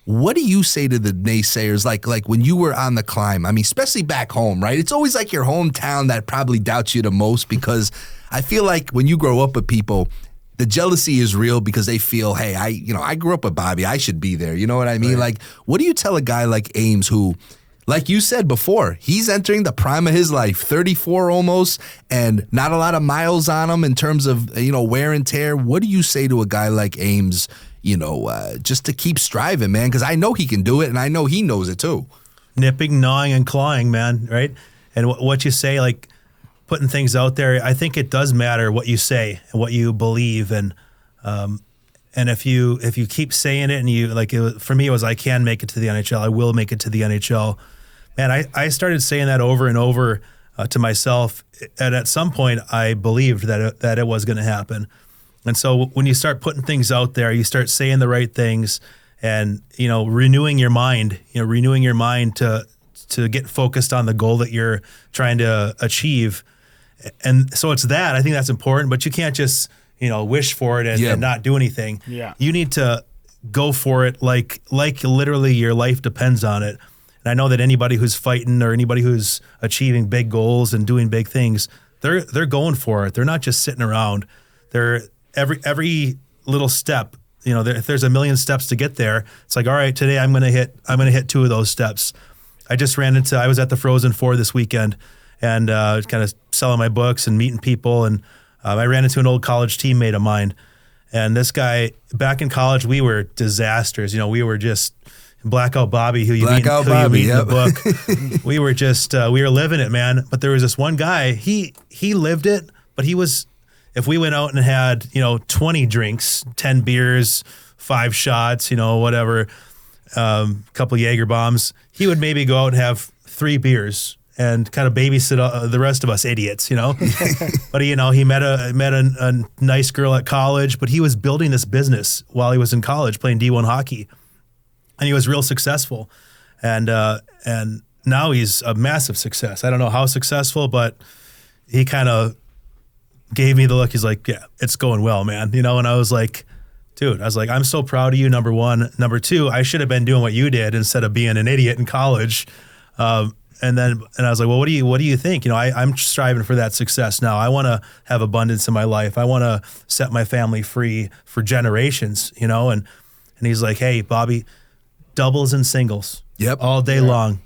what do you say to the naysayers? Like when you were on the climb, I mean, especially back home, right? It's always like your hometown that probably doubts you the most, because I feel like when you grow up with people, the jealousy is real because they feel, hey, I grew up with Bobby, I should be there. You know what I mean? Right. Like, what do you tell a guy like Ames who, like you said before, he's entering the prime of his life, 34 almost, and not a lot of miles on him in terms of, wear and tear. What do you say to a guy like Ames, just to keep striving, man? Because I know he can do it, and I know he knows it too. Nipping, gnawing, and clawing, man, right? And what you say, like putting things out there, I think it does matter what you say and what you believe. And if you keep saying it, and you for me, it was, I can make it to the NHL. I will make it to the NHL. Man, I started saying that over and over to myself, and at some point I believed that it was going to happen. And so when you start putting things out there, you start saying the right things and, renewing your mind to get focused on the goal that you're trying to achieve. And so it's that. I think that's important, but you can't just, wish for it and not do anything. Yeah. You need to go for it like literally your life depends on it. And I know that anybody who's fighting or anybody who's achieving big goals and doing big things, they're going for it. They're not just sitting around. They're every little step, if there's a million steps to get there, it's like, all right, today I'm going to hit 2 of those steps. I was at the Frozen 4 this weekend and kind of selling my books and meeting people. And I ran into an old college teammate of mine. And this guy, back in college, we were disasters. We were just Blackout Bobby, who you meet in the book. We were just, we were living it, man. But there was this one guy, he lived it, but if we went out and had, 20 drinks, 10 beers, 5 shots, whatever, couple Jaeger bombs, he would maybe go out and have 3 beers and kind of babysit the rest of us idiots, But he met a nice girl at college, but he was building this business while he was in college playing D1 hockey, and he was real successful, and now he's a massive success. I don't know how successful, but he kind of gave me the look. He's like, yeah, it's going well, man. And I was like, dude, I'm so proud of you, number one. Number two, I should have been doing what you did instead of being an idiot in college. And I was like, well, what do you think? I'm striving for that success now. I want to have abundance in my life. I want to set my family free for generations, and he's like, hey, Bobby, doubles and singles. Yep. All day long.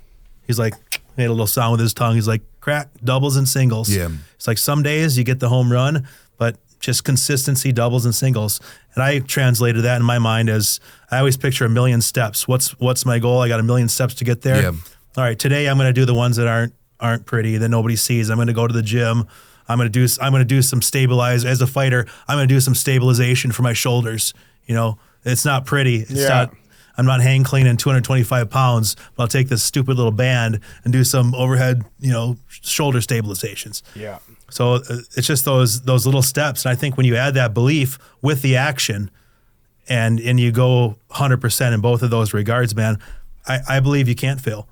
He's like, made a little sound with his tongue. He's like, crack, doubles and singles. Yeah. It's like some days you get the home run, but just consistency, doubles and singles. And I translated that in my mind as I always picture 1,000,000 steps. What's my goal? I got 1,000,000 steps to get there. Yeah. All right, today I'm going to do the ones that aren't pretty, that nobody sees. I'm going to go to the gym. I'm going to do some stabilize as a fighter. I'm going to do some stabilization for my shoulders. It's not pretty. I'm not hang cleaning 225 pounds, but I'll take this stupid little band and do some overhead, shoulder stabilizations. Yeah. So it's just those little steps. And I think when you add that belief with the action and you go 100% in both of those regards, man, I believe you can't fail.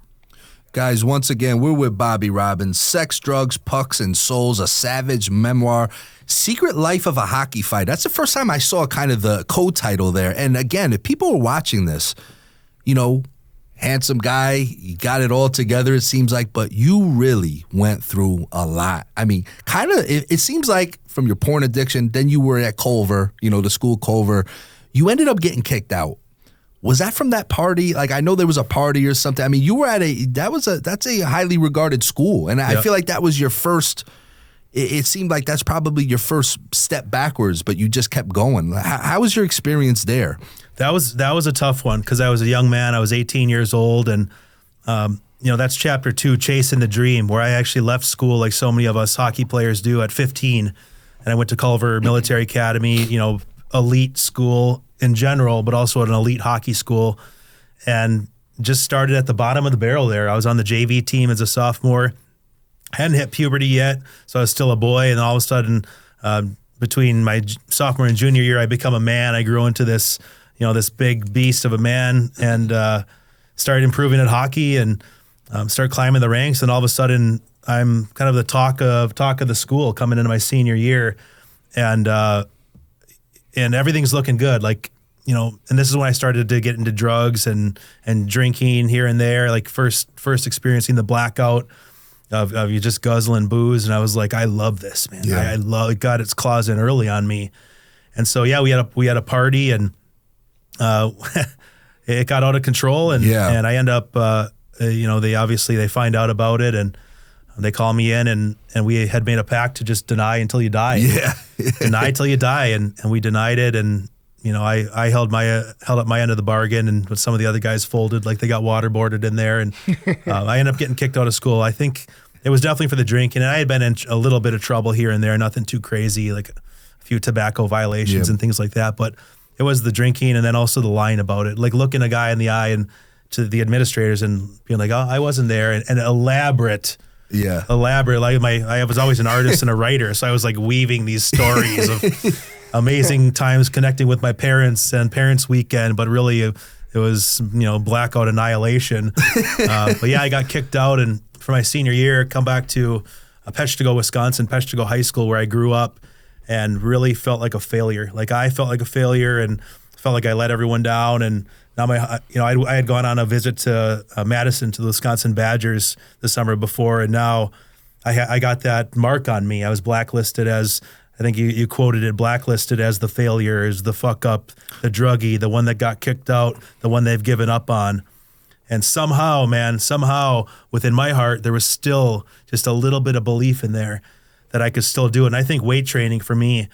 Guys, once again, we're with Bobby Robbins. Sex, Drugs, Pucks, and Souls, a savage memoir. Secret Life of a Hockey Fighter. That's the first time I saw kind of the co-title there. And again, if people are watching this, handsome guy, you got it all together, it seems like, but you really went through a lot. I mean, kind of, it seems like from your porn addiction, then you were at Culver, the school Culver. You ended up getting kicked out. Was that from that party? Like, I know there was a party or something. I mean, you were at that's a highly regarded school. And I feel like that was your first, it seemed like that's probably your first step backwards, but you just kept going. How was your experience there? That was a tough one because I was a young man. I was 18 years old. And, that's chapter 2, Chasing the Dream, where I actually left school like so many of us hockey players do at 15. And I went to Culver Military Academy, elite school in general, but also at an elite hockey school, and just started at the bottom of the barrel there. I was on the JV team as a sophomore, hadn't hit puberty yet, so I was still a boy, and all of a sudden, between my sophomore and junior year, I become a man. I grew into this, this big beast of a man, and started improving at hockey and started climbing the ranks, and all of a sudden, I'm kind of the talk of the school coming into my senior year, and everything's looking good. Like, and this is when I started to get into drugs and drinking here and there, like first experiencing the blackout of you just guzzling booze. And I was like, I love this, man. Yeah. I love, it got its claws in early on me. And so, we had a party and it got out of control and I end up, they find out about it and they call me in and we had made a pact to just deny until you die. Yeah. Deny till you die. And we denied it. And, I held up my end of the bargain, and some of the other guys folded, like they got waterboarded in there. And I ended up getting kicked out of school. I think it was definitely for the drinking. And I had been in a little bit of trouble here and there, nothing too crazy, like a few tobacco violations and things like that. But it was the drinking and then also the lying about it, like looking a guy in the eye and to the administrators and being like, oh, I wasn't there. And elaborate. Like I was always an artist and a writer. So I was like weaving these stories of, amazing times connecting with my parents and parents' weekend, but really it was, blackout annihilation. But yeah, I got kicked out, and for my senior year, come back to Peshtigo, Wisconsin, Peshtigo High School, where I grew up, and really felt like a failure. Like I felt like a failure and felt like I let everyone down. And now I had gone on a visit to Madison to the Wisconsin Badgers the summer before, and now I got that mark on me. I was blacklisted as, I think you quoted it, blacklisted as the failure, as the fuck up, the druggie, the one that got kicked out, the one they've given up on. And somehow, within my heart, there was still just a little bit of belief in there that I could still do it. And I think weight training for me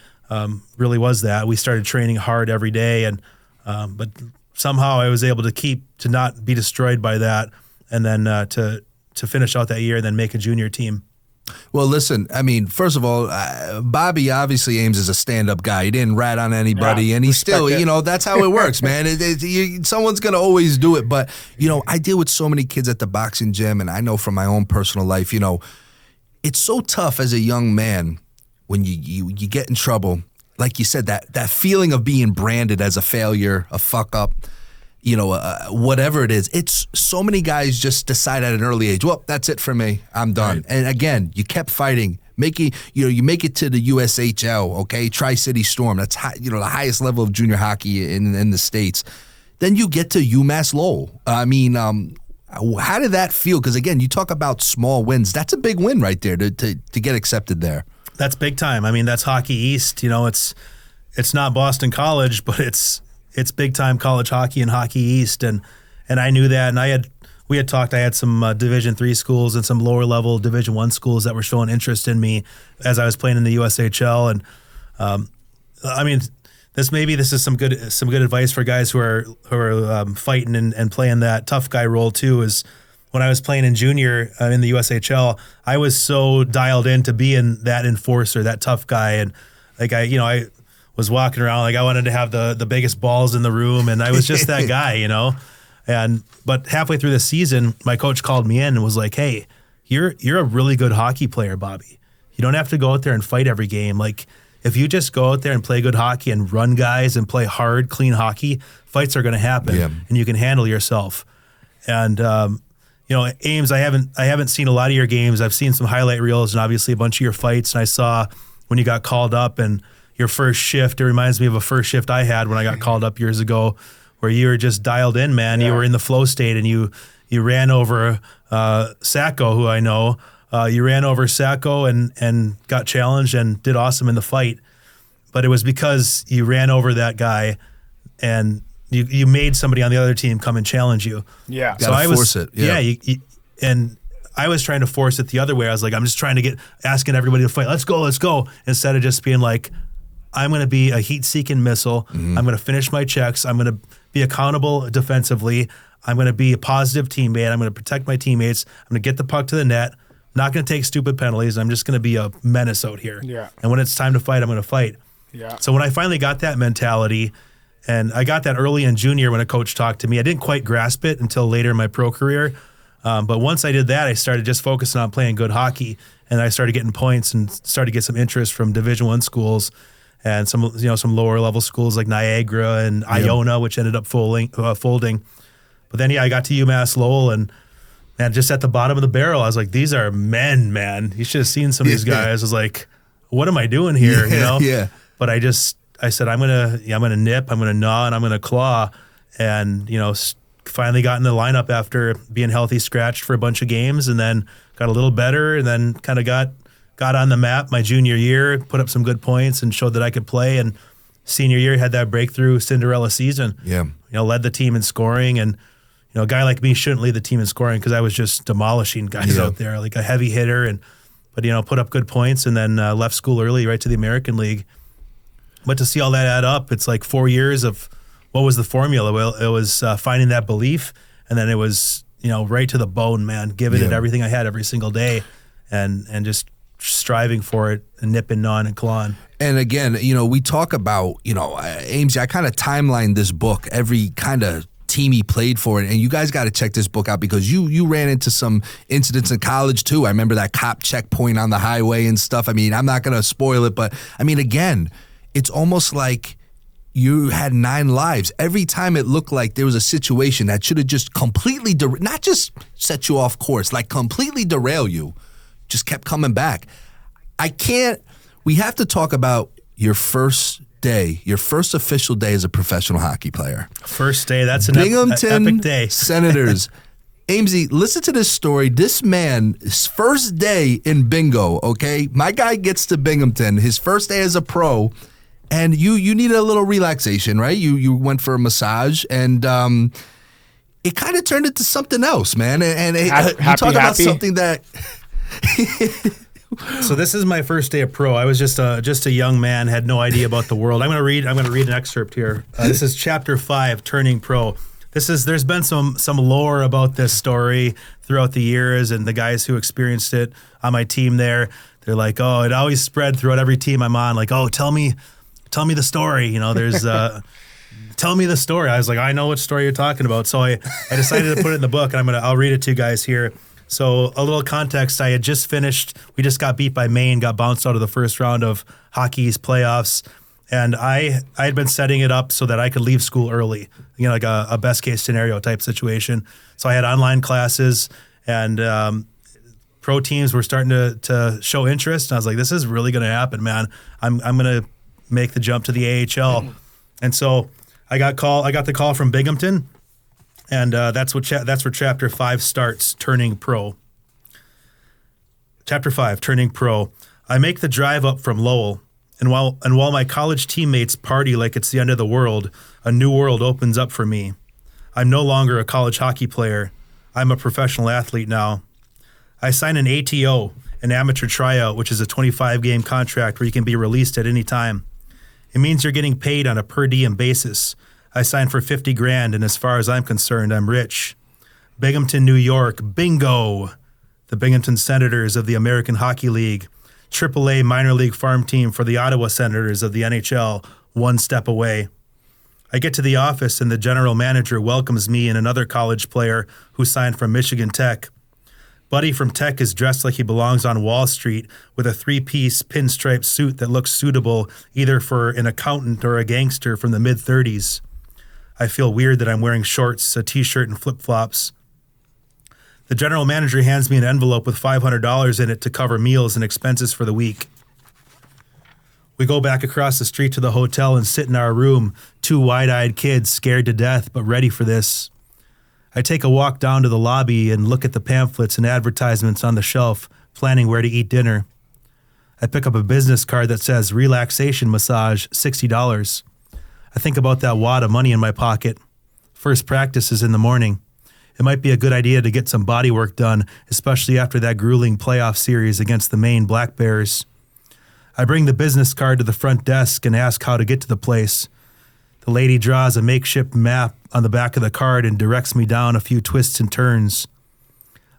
really was that. We started training hard every day, and but somehow I was able to not be destroyed by that, and then to finish out that year and then make a junior team. Well, listen, I mean, first of all, Bobby obviously Ames is a stand-up guy. He didn't rat on anybody, and he's still, that's how it works, man. Someone's going to always do it. But, I deal with so many kids at the boxing gym, and I know from my own personal life, it's so tough as a young man when you get in trouble. Like you said, that feeling of being branded as a failure, a fuck-up, whatever it is. It's so many guys just decide at an early age, well, that's it for me. I'm done. Right. And again, you kept fighting, you make it to the USHL, okay? Tri-City Storm. That's the highest level of junior hockey in the States. Then you get to UMass Lowell. I mean, how did that feel? Because again, you talk about small wins. That's a big win right there to get accepted there. That's big time. I mean, that's Hockey East. It's not Boston College, but it's big time college hockey and Hockey East, and I knew that, and we had talked. I had some Division III schools and some lower level Division I schools that were showing interest in me as I was playing in the USHL, and I mean, this is some good advice for guys who are fighting and playing that tough guy role too. Is when I was playing in junior in the USHL, I was so dialed in to being that enforcer, that tough guy, and like I was walking around like I wanted to have the biggest balls in the room, and I was just that guy, But halfway through the season, my coach called me in and was like, "Hey, you're a really good hockey player, Bobby. You don't have to go out there and fight every game. Like if you just go out there and play good hockey and run guys and play hard, clean hockey, fights are going to happen, and you can handle yourself." And Ames, I haven't seen a lot of your games. I've seen some highlight reels and obviously a bunch of your fights, and I saw when you got called up and your first shift. It reminds me of a first shift I had when I got called up years ago, where you were just dialed in, man. Yeah. You were in the flow state, and you ran over Sacco, who I know. You ran over Sacco and got challenged and did awesome in the fight. But it was because you ran over that guy, and you made somebody on the other team come and challenge you. Yeah, so gotta force it. Yeah, and I was trying to force it the other way. I was like, I'm just trying to asking everybody to fight. Let's go. Instead of just being like, I'm going to be a heat-seeking missile. Mm-hmm. I'm going to finish my checks. I'm going to be accountable defensively. I'm going to be a positive teammate. I'm going to protect my teammates. I'm going to get the puck to the net. Not going to take stupid penalties. I'm just going to be a menace out here. Yeah. And when it's time to fight, I'm going to fight. Yeah. So when I finally got that mentality, and I got that early in junior when a coach talked to me, I didn't quite grasp it until later in my pro career. But once I did that, I started just focusing on playing good hockey, and I started getting points and started to get some interest from Division I schools. And some lower level schools like Niagara and Iona, which ended up folding. But then I got to UMass Lowell, and man, just at the bottom of the barrel, I was like, these are men, man. You should have seen some of these guys. I was like, what am I doing here? Yeah. But I said, I'm gonna nip, I'm gonna gnaw, and I'm gonna claw, and finally got in the lineup after being healthy, scratched for a bunch of games, and then got a little better, and then kind of got on the map my junior year, put up some good points and showed that I could play. And senior year had that breakthrough Cinderella season. Yeah. Led the team in scoring, and a guy like me shouldn't lead the team in scoring because I was just demolishing guys out there, like a heavy hitter, but put up good points, and then left school early right to the American League. But to see all that add up, it's like 4 years of what was the formula? Well, it was finding that belief, and then it was right to the bone, man, giving it everything I had every single day, and just striving for it and nipping, gnawing, and clawing. And again, we talk about, Ames, I kind of timelined this book, every kind of team he played for, and you guys got to check this book out because you ran into some incidents in college too. I remember that cop checkpoint on the highway and stuff. I mean, I'm not going to spoil it, but I mean, again, it's almost like you had 9 lives. Every time it looked like there was a situation that should have just completely, not just set you off course, like completely derail you, just kept coming back. We have to talk about your first day, your first official day as a professional hockey player. First day, that's an Binghamton epic day. Senators. Amesy, listen to this story. This man, his first day in bingo, okay? My guy gets to Binghamton, his first day as a pro, and you needed a little relaxation, right? You went for a massage, and it kind of turned into something else, man. And you talk about something that... So this is my first day of pro. I was just a young man, had no idea about the world. I'm going to read an excerpt here. This is chapter 5, Turning Pro. There's been some lore about this story throughout the years, and the guys who experienced it on my team there, they're like, oh, it always spread throughout every team I'm on. Like, oh, tell me the story. You know, there's tell me the story. I was like, I know what story you're talking about. So I decided to put it in the book, and I'll read it to you guys here. So a little context, I had just finished, we just got beat by Maine, got bounced out of the first round of hockey's playoffs. And I had been setting it up so that I could leave school early, you know, like a best case scenario type situation. So I had online classes, and pro teams were starting to show interest. And I was like, this is really going to happen, man. I'm going to make the jump to the AHL. And so I got the call from Binghamton. And that's where Chapter 5 starts, Turning Pro. Chapter 5, Turning Pro. I make the drive up from Lowell, and while my college teammates party like it's the end of the world, a new world opens up for me. I'm no longer a college hockey player. I'm a professional athlete now. I sign an ATO, an amateur tryout, which is a 25-game contract where you can be released at any time. It means you're getting paid on a per diem basis. I signed for $50,000, and as far as I'm concerned, I'm rich. Binghamton, New York, bingo! The Binghamton Senators of the American Hockey League. AAA minor league farm team for the Ottawa Senators of the NHL, one step away. I get to the office, and the general manager welcomes me and another college player who signed from Michigan Tech. Buddy from Tech is dressed like he belongs on Wall Street with a 3-piece pinstripe suit that looks suitable either for an accountant or a gangster from the mid-30s. I feel weird that I'm wearing shorts, a t-shirt, and flip-flops. The general manager hands me an envelope with $500 in it to cover meals and expenses for the week. We go back across the street to the hotel and sit in our room, 2 wide-eyed kids scared to death but ready for this. I take a walk down to the lobby and look at the pamphlets and advertisements on the shelf, planning where to eat dinner. I pick up a business card that says relaxation massage, $60. I think about that wad of money in my pocket. First practice is in the morning. It might be a good idea to get some body work done, especially after that grueling playoff series against the Maine Black Bears. I bring the business card to the front desk and ask how to get to the place. The lady draws a makeshift map on the back of the card and directs me down a few twists and turns.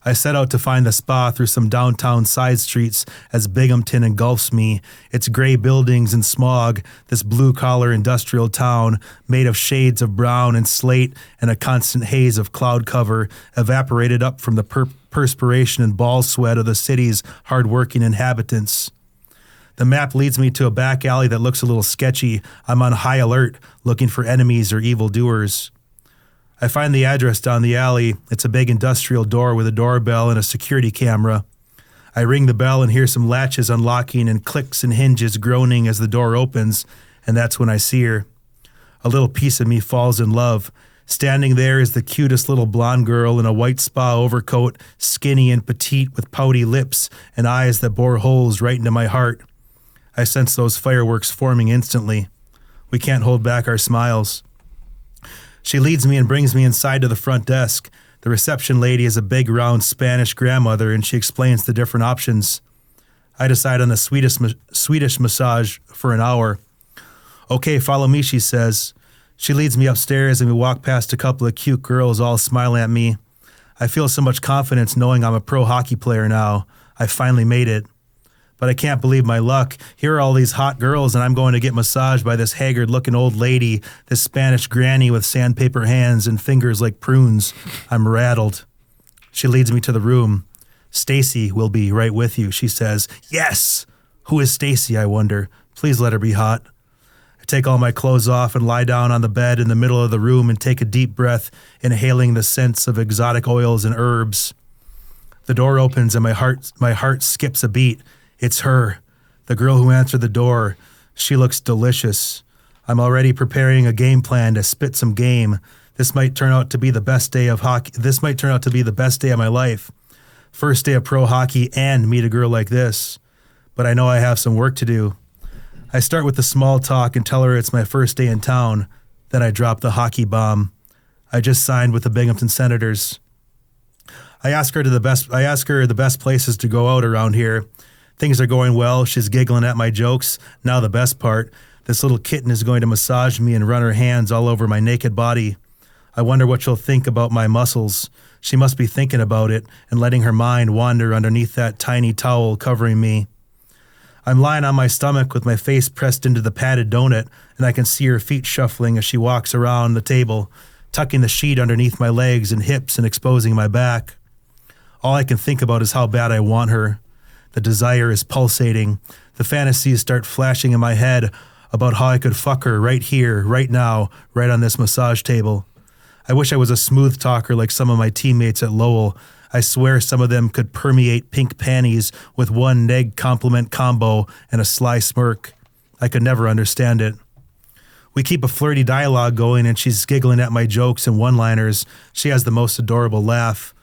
I set out to find the spa through some downtown side streets as Binghamton engulfs me, its gray buildings and smog, this blue-collar industrial town made of shades of brown and slate and a constant haze of cloud cover evaporated up from the perspiration and ball sweat of the city's hard-working inhabitants. The map leads me to a back alley that looks a little sketchy. I'm on high alert, looking for enemies or evildoers. I find the address down the alley. It's a big industrial door with a doorbell and a security camera. I ring the bell and hear some latches unlocking and clicks and hinges groaning as the door opens, and that's when I see her. A little piece of me falls in love. Standing there is the cutest little blonde girl in a white spa overcoat, skinny and petite with pouty lips and eyes that bore holes right into my heart. I sense those fireworks forming instantly. We can't hold back our smiles. She leads me and brings me inside to the front desk. The reception lady is a big, round Spanish grandmother, and she explains the different options. I decide on the Swedish massage for an hour. Okay, follow me, she says. She leads me upstairs, and we walk past a couple of cute girls all smiling at me. I feel so much confidence knowing I'm a pro hockey player now. I finally made it. But I can't believe my luck. Here are all these hot girls, and I'm going to get massaged by this haggard-looking old lady, this Spanish granny with sandpaper hands and fingers like prunes. I'm rattled. She leads me to the room. Stacy will be right with you, she says. Yes! Who is Stacy, I wonder? Please let her be hot. take all my clothes off and lie down on the bed in the middle of the room and take a deep breath, inhaling the scents of exotic oils and herbs. The door opens and my heart skips a beat. It's her, the girl who answered the door. She looks delicious. I'm already preparing a game plan to spit some game. This might turn out to be the best day of hockey. This might turn out to be the best day of my life. First day of pro hockey and meet a girl like this. But I know I have some work to do. I start with the small talk and tell her it's my first day in town. Then I drop the hockey bomb. I just signed with the Binghamton Senators. I ask her the best places to go out around here. Things are going well. She's giggling at my jokes. Now the best part. This little kitten is going to massage me and run her hands all over my naked body. I wonder what she'll think about my muscles. She must be thinking about it and letting her mind wander underneath that tiny towel covering me. I'm lying on my stomach with my face pressed into the padded donut, and I can see her feet shuffling as she walks around the table, tucking the sheet underneath my legs and hips and exposing my back. All I can think about is how bad I want her. The desire is pulsating. The fantasies start flashing in my head about how I could fuck her right here, right now, right on this massage table. I wish I was a smooth talker like some of my teammates at Lowell. I swear some of them could permeate pink panties with one neg compliment combo and a sly smirk. I could never understand it. We keep a flirty dialogue going and she's giggling at my jokes and one-liners. She has the most adorable laugh.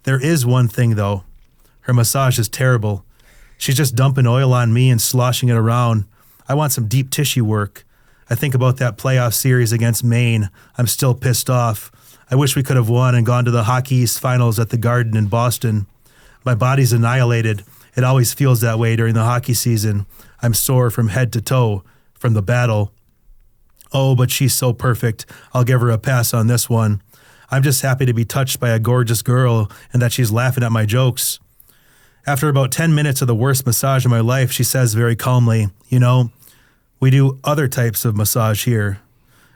There is one thing though. Her massage is terrible. She's just dumping oil on me and sloshing it around. I want some deep tissue work. I think about that playoff series against Maine. I'm still pissed off. I wish we could have won and gone to the Hockey East Finals at the Garden in Boston. My body's annihilated. It always feels that way during the hockey season. I'm sore from head to toe from the battle. Oh, but she's so perfect. I'll give her a pass on this one. I'm just happy to be touched by a gorgeous girl and that she's laughing at my jokes. After about 10 minutes of the worst massage of my life, she says very calmly, "You know, we do other types of massage here."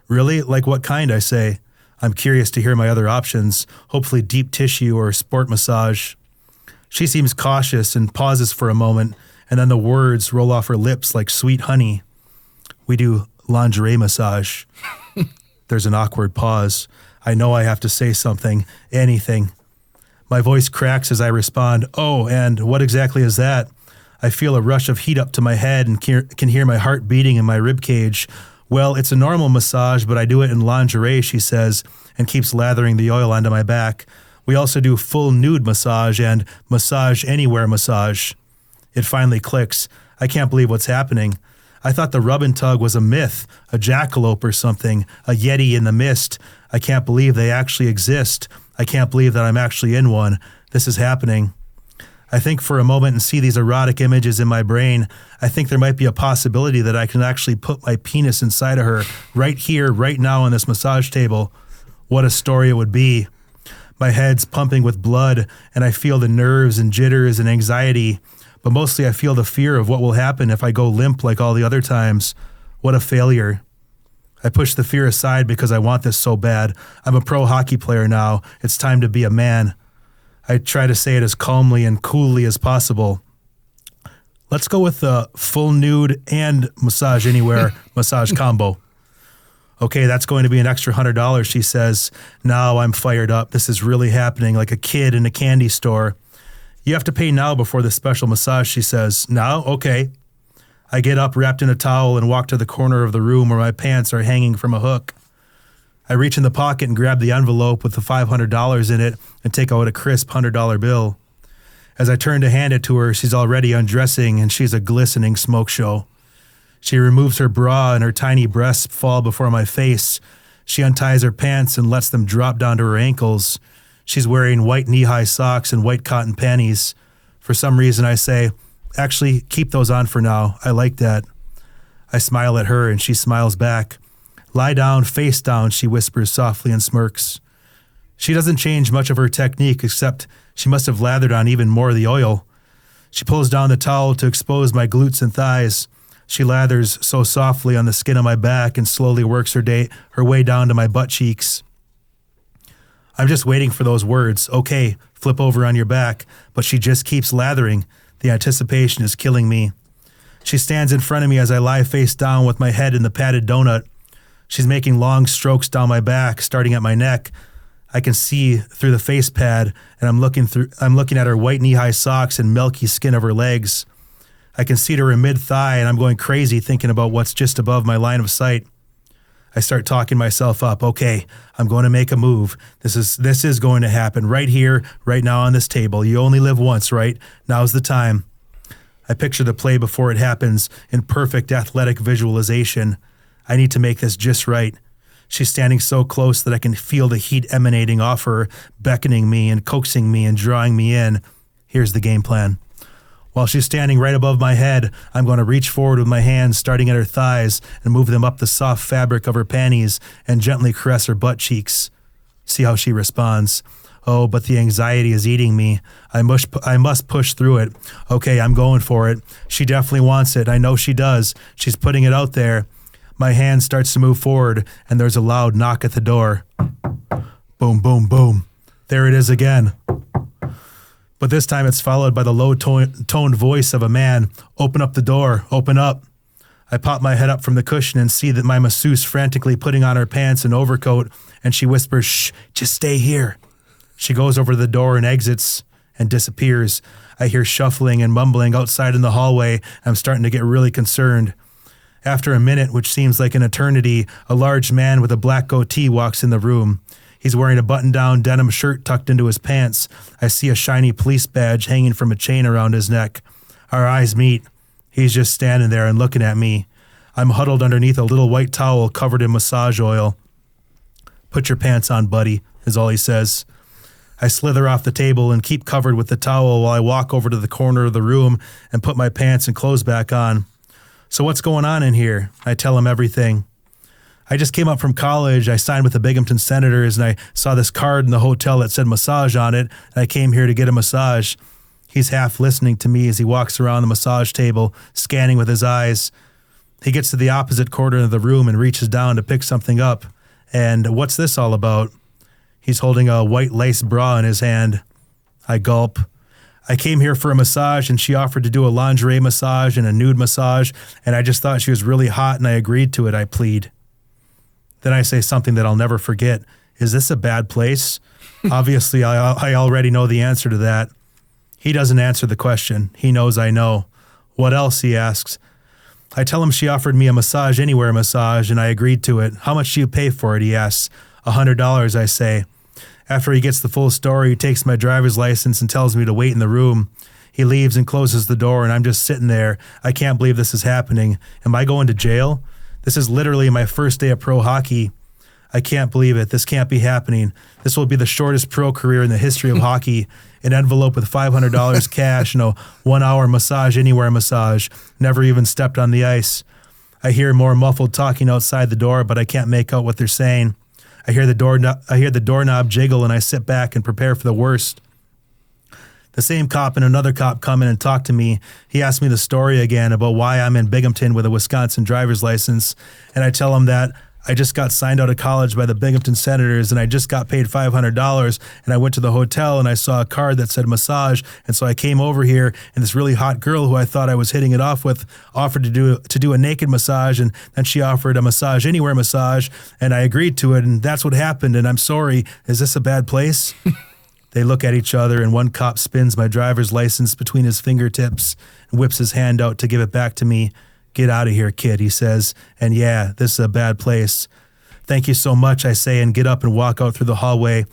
"Really? Like what kind?" I say. I'm curious to hear my other options, hopefully deep tissue or sport massage. She seems cautious and pauses for a moment, and then the words roll off her lips like sweet honey. "We do lingerie massage." There's an awkward pause. I know I have to say something, anything. My voice cracks as I respond, "Oh, and what exactly is that?" I feel a rush of heat up to my head and can hear my heart beating in my rib cage. "Well, it's a normal massage, but I do it in lingerie," she says, and keeps lathering the oil onto my back. "We also do full nude massage and massage anywhere massage." It finally clicks. I can't believe what's happening. I thought the rub and tug was a myth, a jackalope or something, a yeti in the mist. I can't believe they actually exist. I can't believe that I'm actually in one. This is happening. I think for a moment and see these erotic images in my brain. I think there might be a possibility that I can actually put my penis inside of her right here, right now on this massage table. What a story it would be. My head's pumping with blood and I feel the nerves and jitters and anxiety, but mostly I feel the fear of what will happen if I go limp like all the other times. What a failure. I push the fear aside because I want this so bad. I'm a pro hockey player now. It's time to be a man. I try to say it as calmly and coolly as possible. Let's go with the full nude and massage anywhere massage combo. "Okay, that's going to be an extra $100, she says. Now I'm fired up. This is really happening, like a kid in a candy store. "You have to pay now before the special massage," she says. "Now? Okay." I get up wrapped in a towel and walk to the corner of the room where my pants are hanging from a hook. I reach in the pocket and grab the envelope with the $500 in it and take out a crisp $100 bill. As I turn to hand it to her, she's already undressing and she's a glistening smoke show. She removes her bra and her tiny breasts fall before my face. She unties her pants and lets them drop down to her ankles. She's wearing white knee-high socks and white cotton panties. For some reason, I say, "Actually, keep those on for now. I like that." I smile at her and she smiles back. "Lie down, face down," she whispers softly and smirks. She doesn't change much of her technique, except she must have lathered on even more of the oil. She pulls down the towel to expose my glutes and thighs. She lathers so softly on the skin of my back and slowly works her way down to my butt cheeks. I'm just waiting for those words, "Okay, flip over on your back," but she just keeps lathering. The anticipation is killing me. She stands in front of me as I lie face down with my head in the padded donut. She's making long strokes down my back, starting at my neck. I can see through the face pad, and I'm looking at her white knee-high socks and milky skin of her legs. I can see to her mid-thigh, and I'm going crazy thinking about what's just above my line of sight. I start talking myself up. Okay, I'm going to make a move. This is going to happen right here, right now on this table. You only live once, right? Now's the time. I picture the play before it happens in perfect athletic visualization. I need to make this just right. She's standing so close that I can feel the heat emanating off her, beckoning me and coaxing me and drawing me in. Here's the game plan. While she's standing right above my head, I'm going to reach forward with my hands, starting at her thighs, and move them up the soft fabric of her panties and gently caress her butt cheeks. See how she responds. Oh, but the anxiety is eating me. I must push through it. Okay, I'm going for it. She definitely wants it. I know she does. She's putting it out there. My hand starts to move forward, and there's a loud knock at the door. Boom, boom, boom. There it is again. But this time it's followed by the low-toned voice of a man. Open up the door. Open up. I pop my head up from the cushion and see that my masseuse frantically putting on her pants and overcoat, and she whispers, "Shh, just stay here." She goes over to the door and exits and disappears. I hear shuffling and mumbling outside in the hallway. I'm starting to get really concerned. After a minute, which seems like an eternity, a large man with a black goatee walks in the room. He's wearing a button-down denim shirt tucked into his pants. I see a shiny police badge hanging from a chain around his neck. Our eyes meet. He's just standing there and looking at me. I'm huddled underneath a little white towel covered in massage oil. "Put your pants on, buddy," is all he says. I slither off the table and keep covered with the towel while I walk over to the corner of the room and put my pants and clothes back on. "So what's going on in here?" I tell him everything. "I just came up from college. I signed with the Binghamton Senators, and I saw this card in the hotel that said massage on it, and I came here to get a massage." He's half listening to me as he walks around the massage table, scanning with his eyes. He gets to the opposite corner of the room and reaches down to pick something up. And "What's this all about?" He's holding a white lace bra in his hand. I gulp. "I came here for a massage, and she offered to do a lingerie massage and a nude massage, and I just thought she was really hot, and I agreed to it," I plead. Then I say something that I'll never forget. "Is this a bad place?" Obviously, I already know the answer to that. He doesn't answer the question. He knows I know. "What else?" he asks. I tell him she offered me a massage anywhere massage, and I agreed to it. "How much do you pay for it?" he asks. $100, I say. After he gets the full story, he takes my driver's license and tells me to wait in the room. He leaves and closes the door, and I'm just sitting there. I can't believe this is happening. Am I going to jail? This is literally my first day of pro hockey. I can't believe it. This can't be happening. This will be the shortest pro career in the history of hockey. An envelope with $500 cash and a 1-hour massage anywhere massage. Never even stepped on the ice. I hear more muffled talking outside the door, but I can't make out what they're saying. I hear the doorknob jiggle, and I sit back and prepare for the worst. The same cop and another cop come in and talk to me. He asks me the story again about why I'm in Binghamton with a Wisconsin driver's license, and I tell him that I just got signed out of college by the Binghamton Senators, and I just got paid $500, and I went to the hotel, and I saw a card that said massage, and so I came over here, and this really hot girl who I thought I was hitting it off with offered to do a naked massage, and then she offered a massage anywhere massage, and I agreed to it, and that's what happened, and I'm sorry. Is this a bad place?" They look at each other, and one cop spins my driver's license between his fingertips and whips his hand out to give it back to me. "Get out of here, kid," he says. "And yeah, this is a bad place." "Thank you so much," I say, and get up and walk out through the hallway.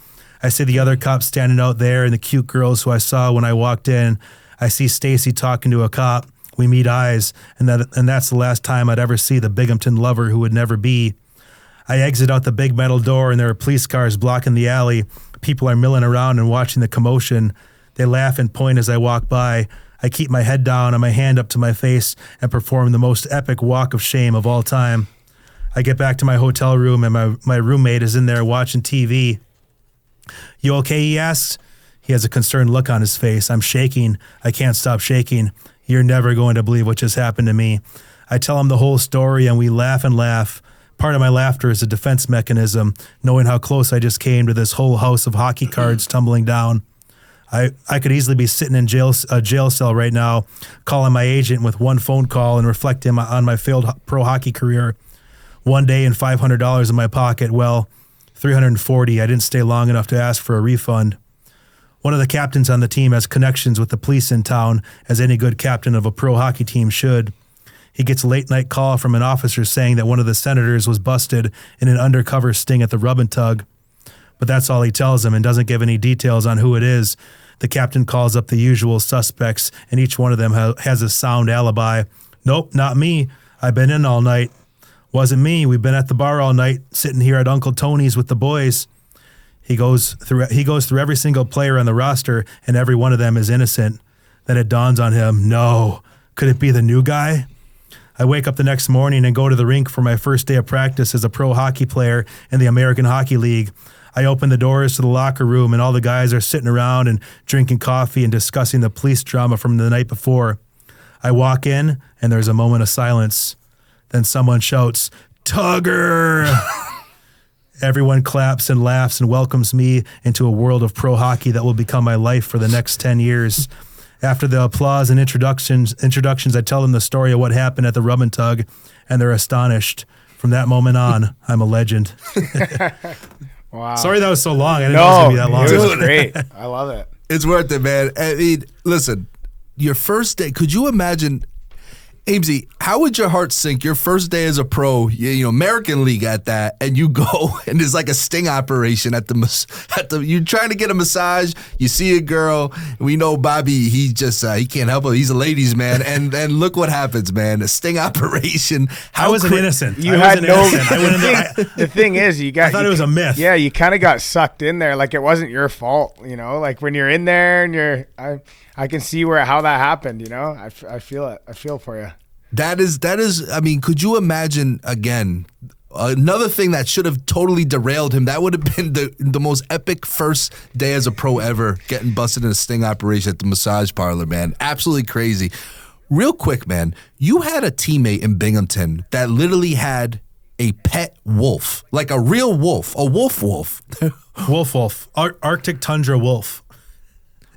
I see the other cops standing out there and the cute girls who I saw when I walked in. I see Stacy talking to a cop. We meet eyes, and that's the last time I'd ever see the Binghamton lover who would never be. I exit out the big metal door, and there are police cars blocking the alley. People are milling around and watching the commotion. They laugh and point as I walk by. I keep my head down and my hand up to my face and perform the most epic walk of shame of all time. I get back to my hotel room, and my roommate is in there watching TV. "You okay?" he asks. He has a concerned look on his face. I'm shaking. I can't stop shaking. "You're never going to believe what just happened to me." I tell him the whole story, and we laugh and laugh. Part of my laughter is a defense mechanism, knowing how close I just came to this whole house of hockey cards tumbling down. I could easily be sitting in a jail cell right now, calling my agent with one phone call and reflecting on my failed pro hockey career. One day and $500 in my pocket. Well, $340. I didn't stay long enough to ask for a refund. One of the captains on the team has connections with the police in town, as any good captain of a pro hockey team should. He gets a late-night call from an officer saying that one of the senators was busted in an undercover sting at the rub and tug. But that's all he tells him and doesn't give any details on who it is. The captain calls up the usual suspects, and each one of them has a sound alibi. Nope, not me. I've been in all night. Wasn't me. We've been at the bar all night, sitting here at Uncle Tony's with the boys. He goes through every single player on the roster, and every one of them is innocent. Then it dawns on him, no, could it be the new guy? I wake up the next morning and go to the rink for my first day of practice as a pro hockey player in the American Hockey League. I open the doors to the locker room, and all the guys are sitting around and drinking coffee and discussing the police drama from the night before. I walk in, and there's a moment of silence. Then someone shouts, Tugger! Everyone claps and laughs and welcomes me into a world of pro hockey that will become my life for the next 10 years. After the applause and introductions, I tell them the story of what happened at the rub and tug, and they're astonished. From that moment on, I'm a legend. Wow. Sorry that was so long. I didn't know it was going to be that long. It was great. I love it. It's worth it, man. I mean, listen, your first day, could you imagine, Amesy, how would your heart sink your first day as a pro, you know, American League at that, and you go and there's like a sting operation at the you're trying to get a massage, you see a girl, we know Bobby, he can't help it, he's a ladies man, and look what happens, man, a sting operation. I wasn't innocent. You had no. The thing is, I thought it was a myth. Yeah, you kind of got sucked in there, like it wasn't your fault, you know, like when you're in there and I can see how that happened, you know. I feel it. I feel for you. That is. I mean, could you imagine again? Another thing that should have totally derailed him. That would have been the most epic first day as a pro ever. Getting busted in a sting operation at the massage parlor, man. Absolutely crazy. Real quick, man. You had a teammate in Binghamton that literally had a pet wolf, like a real wolf, a wolf. Wolf. Arctic tundra wolf.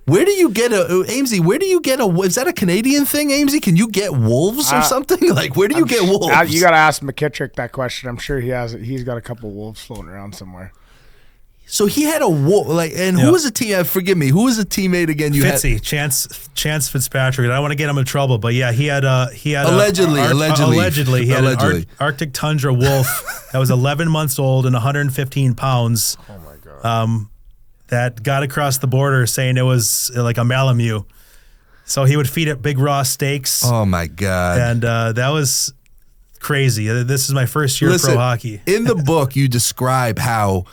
Where do you get Amesy, is that a Canadian thing, Amesy? Can you get wolves or something? Like, where do you get wolves? You got to ask McKittrick that question. I'm sure he's got a couple wolves floating around somewhere. So he had a wolf, who was a team? Forgive me, who was a teammate again? Fitzy, Chance Fitzpatrick. I don't want to get him in trouble, but yeah, he had allegedly he had an Arctic tundra wolf that was 11 months old and 115 pounds. Oh my god. That got across the border saying it was like a Malamute. So he would feed it big raw steaks. Oh, my God. And that was crazy. This is my first year of pro hockey. In the book, you describe how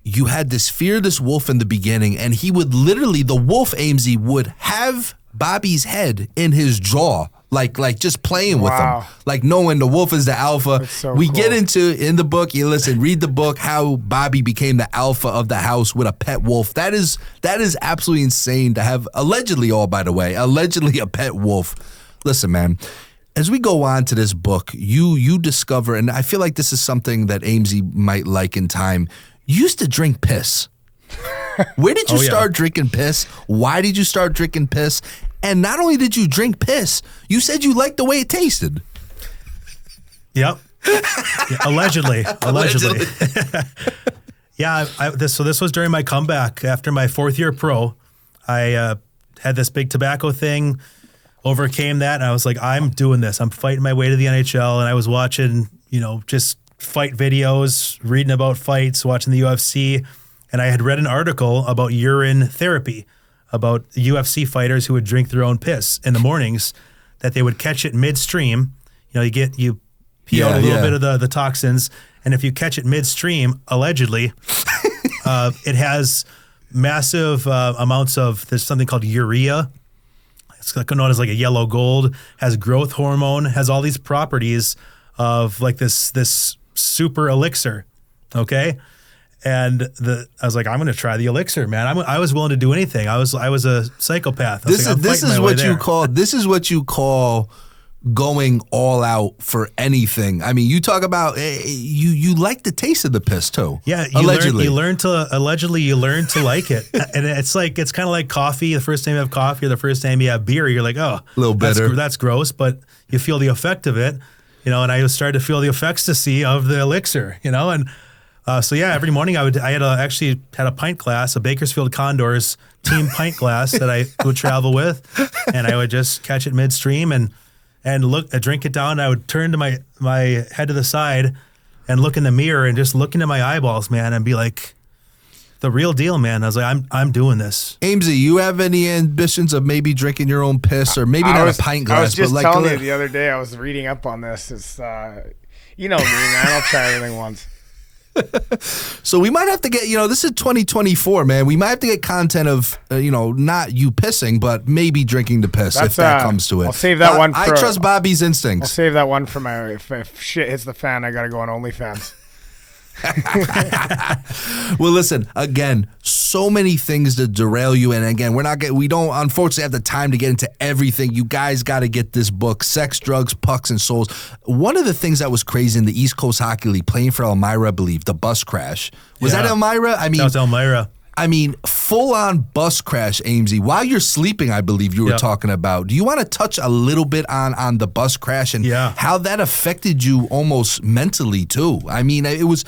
you had this fearless wolf in the beginning, and he would literally, the wolf, Amesy, would have Bobby's head in his jaw. Like just playing with him, like knowing the wolf is the alpha. So we cool. get into in the book. You read the book. How Bobby became the alpha of the house with a pet wolf. That is absolutely insane to have. Allegedly a pet wolf. Listen, man. As we go on to this book, you discover, and I feel like this is something that Amesy might like in time. You used to drink piss. Where did you start drinking piss? Why did you start drinking piss? And not only did you drink piss, you said you liked the way it tasted. Yep. Allegedly. Yeah. This was during my comeback after my fourth year pro. I had this big tobacco thing, overcame that, and I was like, I'm doing this. I'm fighting my way to the NHL, and I was watching, just fight videos, reading about fights, watching the UFC, and I had read an article about urine therapy, about UFC fighters who would drink their own piss in the mornings, that they would catch it midstream. You pee out a little bit of the toxins, and if you catch it midstream, allegedly, it has massive amounts of, there's something called urea. It's known as like a yellow gold, has growth hormone, has all these properties of like this super elixir, okay? And I was like, I'm going to try the elixir, man. I was willing to do anything. I was a psychopath. This is what you call going all out for anything. I mean, you talk about you like the taste of the piss too. Yeah, allegedly. You learn to like it, and it's kind of like coffee. The first time you have coffee, or the first time you have beer, you're like, oh, a little bitter. That's gross, but you feel the effect of it, And I started to feel the effects of the elixir, and so yeah, every morning I actually had a pint glass, a Bakersfield Condors team pint glass that I would travel with, and I would just catch it midstream and drink it down. I would turn to my head to the side and look in the mirror and just look into my eyeballs, man, and be like, the real deal, man. I was like, I'm doing this. Amesy, you have any ambitions of maybe drinking your own piss, or maybe not a pint glass? I was just but telling you the other day, I was reading up on this. It's, you know me, man. I'll try everything once. So we might have to get, this is 2024, man. We might have to get content of, not you pissing, but maybe drinking the piss if that comes to it. I'll save that one for... I trust Bobby's instincts. I'll save that one for my... If shit hits the fan, I got to go on OnlyFans. Well, listen, again, so many things to derail you, and again, we don't unfortunately have the time to get into everything. You guys got to get this book, Sex, Drugs, Pucks, and Souls. One of the things that was crazy in the East Coast Hockey League, playing for Elmira, I believe, the bus crash. Was that Elmira? That was Elmira. I mean, full-on bus crash, Amesy. While you're sleeping, I believe you were talking about. Do you want to touch a little bit on the bus crash and how that affected you almost mentally, too? I mean, it was...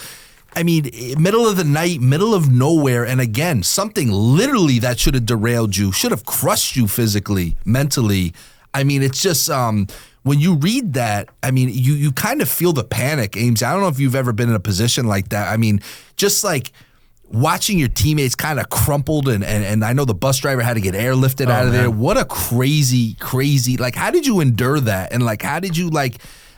middle of the night, middle of nowhere, and again, something literally that should have derailed you, should have crushed you physically, mentally. I mean, it's just... when you read that, I mean, you kind of feel the panic, Ames. I don't know if you've ever been in a position like that. I mean, just like... watching your teammates kind of crumpled and I know the bus driver had to get airlifted out of there. What a crazy, like, how did you endure that? And like, how did you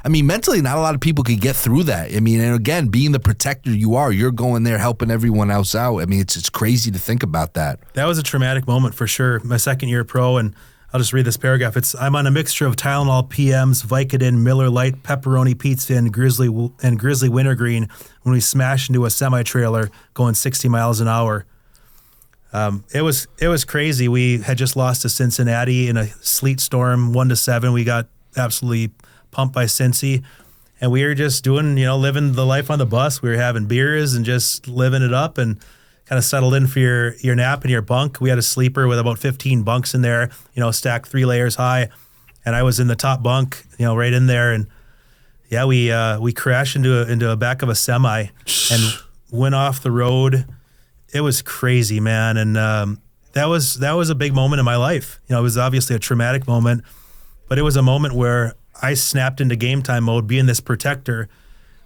mentally, not a lot of people could get through that. I mean, and again, being the protector you're going there helping everyone else out. I mean, it's crazy to think about that. That was a traumatic moment for sure. My second year pro, and I'll just read this paragraph. I'm on a mixture of Tylenol PMs, Vicodin, Miller Lite, pepperoni pizza, and Grizzly Wintergreen when we smashed into a semi-trailer going 60 miles an hour. It was crazy. We had just lost to Cincinnati in a sleet storm, 1-7. We got absolutely pumped by Cincy, and we were just doing, living the life on the bus. We were having beers and just living it up and kind of settled in for your nap in your bunk. We had a sleeper with about 15 bunks in there, stacked 3 layers high. And I was in the top bunk, right in there. And yeah, we crashed into a back of a semi and went off the road. It was crazy, man. And that was a big moment in my life. It was obviously a traumatic moment, but it was a moment where I snapped into game time mode, being this protector,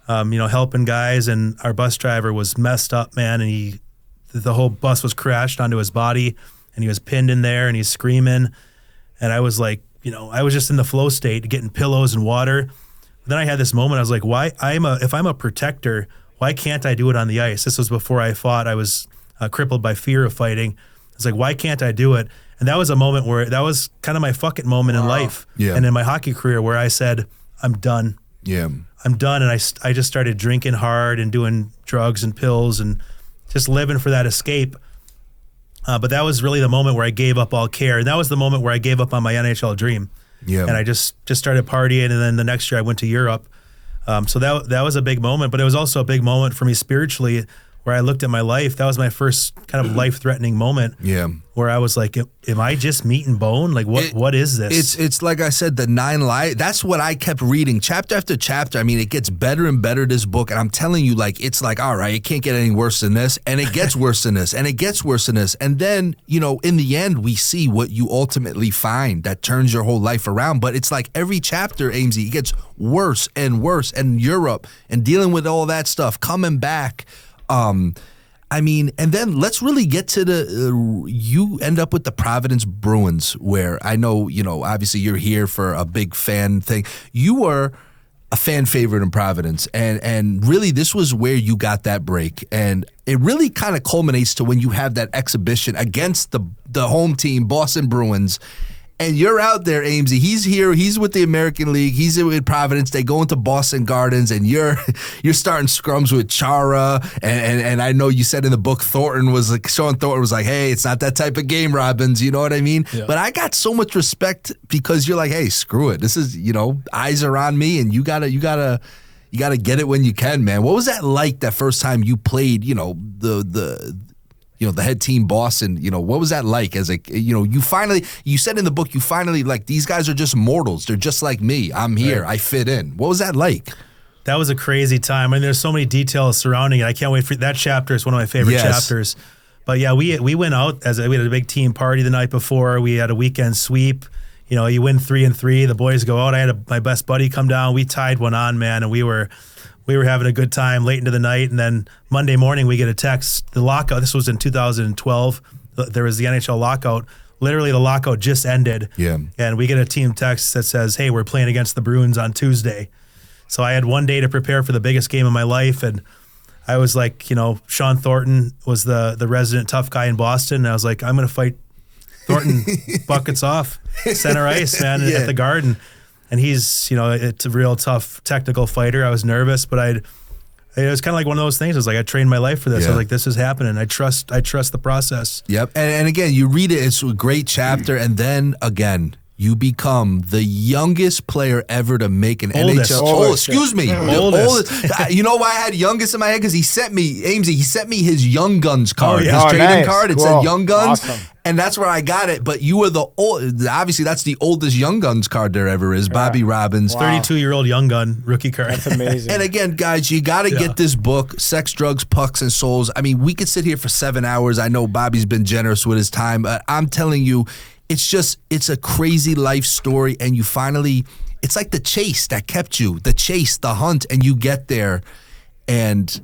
helping guys. And our bus driver was messed up, man. And the whole bus was crashed onto his body, and he was pinned in there, and he's screaming. And I was like, I was just in the flow state, getting pillows and water. Then I had this moment. I was like, if I'm a protector, why can't I do it on the ice? This was before I fought. I was crippled by fear of fighting. I was like, why can't I do it? And that was a moment where that was kind of my fuck it moment in life and in my hockey career, where I said, I'm done. Yeah, I'm done. And I just started drinking hard and doing drugs and pills and just living for that escape. But that was really the moment where I gave up all care. And that was the moment where I gave up on my NHL dream. Yeah. And I just started partying. And then the next year I went to Europe. So that was a big moment. But it was also a big moment for me spiritually, where I looked at my life. That was my first kind of life-threatening moment. Yeah. Where I was like, am I just meat and bone? Like, what is this? It's like I said, the 9 lives. That's what I kept reading, chapter after chapter. I mean, it gets better and better, this book. And I'm telling you, like, it's like, all right, it can't get any worse than this. And it gets worse than this. And it gets worse than this. And then, in the end, we see what you ultimately find that turns your whole life around. But it's like every chapter, Amesy, it gets worse and worse. And Europe and dealing with all that stuff, coming back. And then let's really get to you end up with the Providence Bruins, where I know, obviously you're here for a big fan thing. You were a fan favorite in Providence, and really this was where you got that break. And it really kind of culminates to when you have that exhibition against the home team, Boston Bruins. And you're out there, Amesy. He's here. He's with the American League. He's in Providence. They go into Boston Gardens, and you're starting scrums with Chara. And I know you said in the book Sean Thornton was like, hey, it's not that type of game, Robbins. You know what I mean? Yeah. But I got so much respect because you're like, hey, screw it. This is, eyes are on me, and you gotta get it when you can, man. What was that like that first time you played? The head team Boston, what was that like as you said in the book, you finally, like, these guys are just mortals. They're just like me. I'm here. Right. I fit in. What was that like? That was a crazy time. I mean, there's so many details surrounding it. I can't wait for that chapter. It's one of my favorite chapters. But yeah, we went out we had a big team party the night before. We had a weekend sweep. You win 3-3. The boys go out. I had my best buddy come down. We tied one on, man, and we were having a good time late into the night, and then Monday morning we get a text. The lockout, this was in 2012, there was the NHL lockout. Literally the lockout just ended. Yeah. And we get a team text that says, hey, we're playing against the Bruins on Tuesday. So I had one day to prepare for the biggest game of my life, and I was like, Sean Thornton was the resident tough guy in Boston, and I was like, I'm going to fight Thornton buckets off center ice, man, at the Garden. And he's, it's a real tough technical fighter. I was nervous, but it was kind of like one of those things. It was like, I trained my life for this. I was like, this is happening. I trust the process. Yep. And again, you read it. It's a great chapter. And then again, you become the youngest player ever to make an NHL. Oldest. You know why I had youngest in my head? Because he sent me his Young Guns card. His trading card. It said Young Guns. Awesome. And that's where I got it. But you were obviously that's the oldest Young Guns card there ever is. Bobby Robbins. 32-year-old Young Gun rookie card. That's amazing. And again, guys, you got to get this book, Sex, Drugs, Pucks, and Souls. I mean, we could sit here for 7 hours. I know Bobby's been generous with his time. But I'm telling you, it's a crazy life story. And you finally, it's like the chase that kept you, the hunt, and you get there. And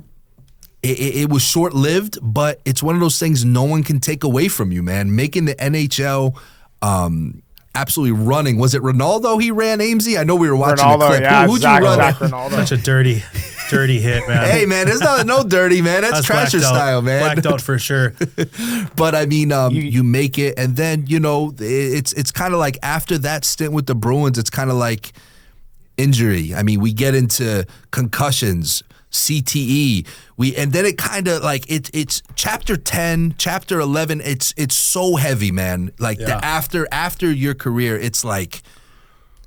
it was short-lived, but it's one of those things no one can take away from you, man. Making the NHL, absolutely running. Was it Ronaldo he ran, Amesy? I know we were watching the clip. Who'd you run? Ronaldo. Such a dirty hit, man. Hey, man, it's no dirty, man. That's Trasher style, man. Blacked out for sure. But, I mean, you make it, and then, it's kind of like after that stint with the Bruins, it's kind of like injury. I mean, we get into concussions, CTE, and then it kind of like it's chapter 10, chapter 11. It's so heavy, man. Like after your career, it's like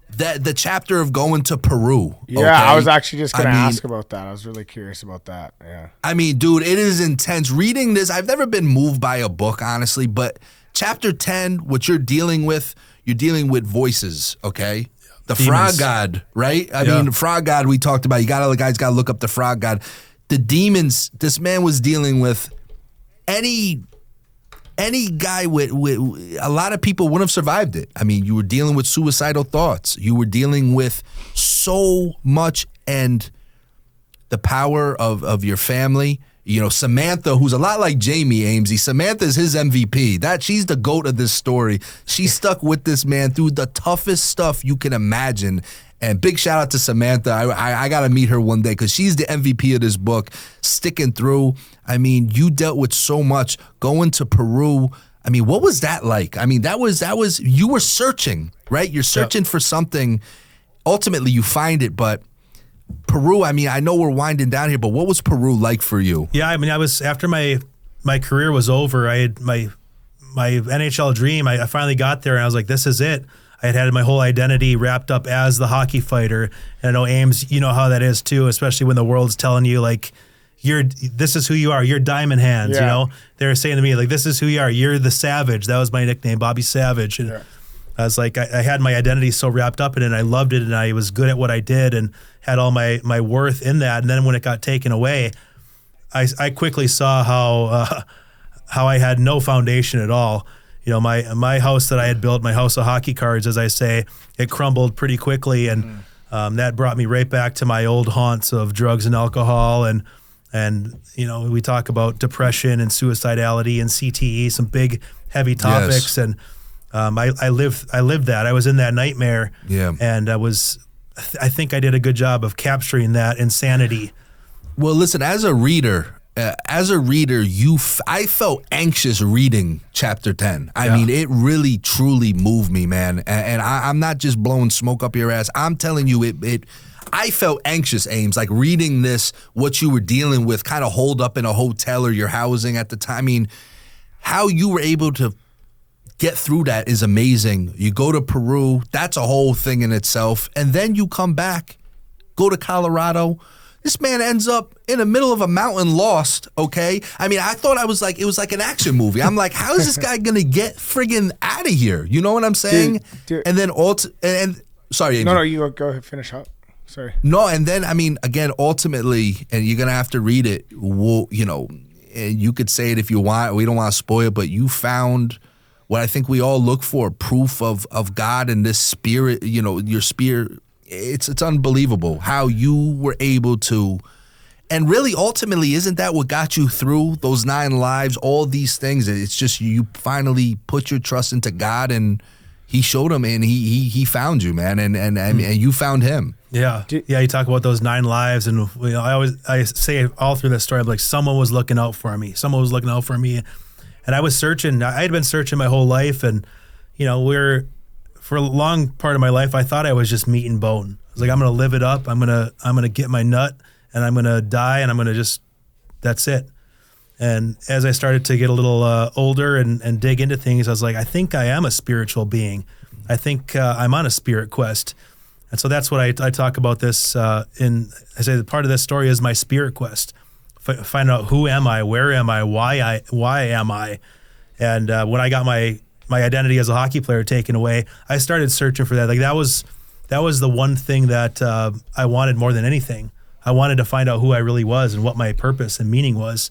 the chapter of going to Peru. Yeah, okay? I was actually just gonna ask about that. I was really curious about that. Yeah, I mean, dude, it is intense. Reading this, I've never been moved by a book, honestly, but chapter 10, what you're dealing with voices. Okay. The Frog God, right? I mean, Frog God we talked about. The guys got to look up the Frog God. The demons, this man was dealing with any guy with a lot of people wouldn't have survived it. I mean, you were dealing with suicidal thoughts. You were dealing with so much, and the power of your family. Samantha, who's a lot like Jamie Amesy. Samantha's his MVP. She's the GOAT of this story. She stuck with this man through the toughest stuff you can imagine. And big shout out to Samantha. I got to meet her one day because she's the MVP of this book, sticking through. I mean, you dealt with so much. Going to Peru. I mean, what was that like? I mean, that was you were searching, right? You're searching for something. Ultimately, you find it, but Peru, I mean, I know we're winding down here, but what was Peru like for you? Yeah, I mean, I was, after my career was over, I had my NHL dream. I finally got there, and I was like, this is it. I had my whole identity wrapped up as the hockey fighter. And I know, Ames, you know how that is too, especially when the world's telling you, like, this is who you are. You're Diamond Hands, They were saying to me, like, this is who you are. You're the Savage. That was my nickname, Bobby Savage. And I was like, I had my identity so wrapped up in it, and I loved it, and I was good at what I did and had all my worth in that. And then when it got taken away, I quickly saw how I had no foundation at all. My house that I had built, my house of hockey cards, as I say, it crumbled pretty quickly, and that brought me right back to my old haunts of drugs and alcohol, and we talk about depression and suicidality and CTE, some big heavy topics, and I lived that. I was in that nightmare, and I think I did a good job of capturing that insanity. Well, listen, as a reader, as a reader, I felt anxious reading chapter 10. I mean, it really, truly moved me, man. And I'm not just blowing smoke up your ass. I'm telling you, I felt anxious, Ames, like reading this, what you were dealing with, kind of holed up in a hotel or your housing at the time. I mean, how you were able to get through that is amazing. You go to Peru, that's a whole thing in itself. And then you come back, go to Colorado. This man ends up in the middle of a mountain lost, okay? I mean, I thought it was like an action movie. I'm like, how is this guy going to get friggin' out of here? You know what I'm saying? Dude. And then, sorry, Ames. No, you go ahead, finish up. Sorry. No, and then, I mean, again, ultimately, and you're going to have to read it, you know, and you could say it if you want. We don't want to spoil it, but you found what I think we all look for, proof of God and this spirit, you know, your spirit. It's unbelievable how you were able to, and really ultimately, isn't that what got you through those 9 lives, all these things? It's just you finally put your trust into God, and He showed him, and he found you, man, and you found Him. Yeah, you talk about those 9 lives, and I say all through that story, I'm like, someone was looking out for me. Someone was looking out for me, and I was searching. I had been searching my whole life, and you know, for a long part of my life, I thought I was just meat and bone. I was like, I'm gonna live it up. I'm gonna get my nut, and I'm gonna die, and I'm gonna just, that's it. And as I started to get a little older and dig into things, I was like, I think I am a spiritual being. I think I'm on a spirit quest. And so that's what I talk about this I say that part of this story is my spirit quest. Find out who am I, where am I, why am I? And when I got my identity as a hockey player taken away, I started searching for that. Like that was the one thing that I wanted more than anything. I wanted to find out who I really was and what my purpose and meaning was.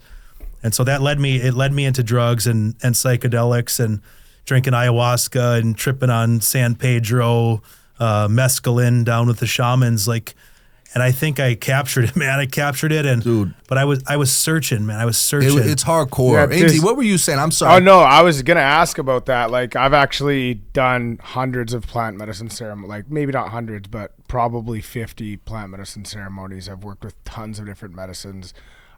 And so that led me into drugs and psychedelics and drinking ayahuasca and tripping on San Pedro, mescaline down with the shamans, like, and I think I captured it, man. I captured it, and dude, but I was searching, man. I was searching. It's hardcore. Yeah, Amesy, what were you saying? I'm sorry. Oh no, I was gonna ask about that. Like, I've actually done hundreds of plant medicine ceremonies. Like, maybe not hundreds, but probably 50 plant medicine ceremonies. I've worked with tons of different medicines.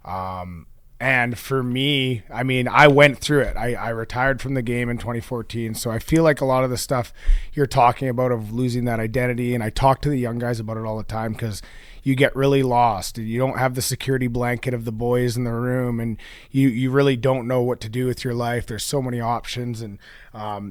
And for me, I mean, I went through it. I retired from the game in 2014. So I feel like a lot of the stuff you're talking about of losing that identity, and I talk to the young guys about it all the time, because you get really lost. You don't have the security blanket of the boys in the room, and you really don't know what to do with your life. There's so many options. And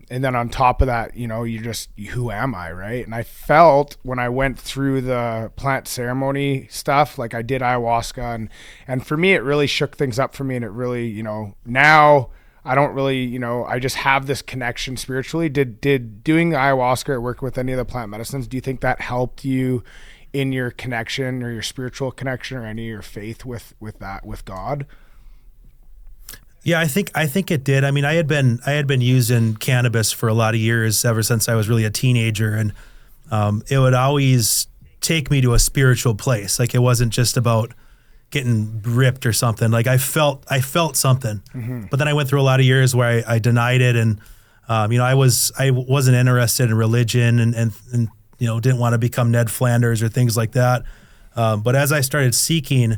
then on top of that, you know, you're just, who am I, right? And I felt when I went through the plant ceremony stuff, like I did ayahuasca, and for me, it really shook things up for me. And it really, you know, now I don't really, you know, I just have this connection spiritually. Did doing the ayahuasca or working with any of the plant medicines, do you think that helped you in your connection or your spiritual connection or any of your faith with God? Yeah, I think it did. I mean, I had been using cannabis for a lot of years, ever since I was really a teenager, and it would always take me to a spiritual place. Like, it wasn't just about getting ripped or something. Like, I felt something. Mm-hmm. But then I went through a lot of years where I denied it, and you know, I wasn't interested in religion, and you know, didn't want to become Ned Flanders or things like that. But as I started seeking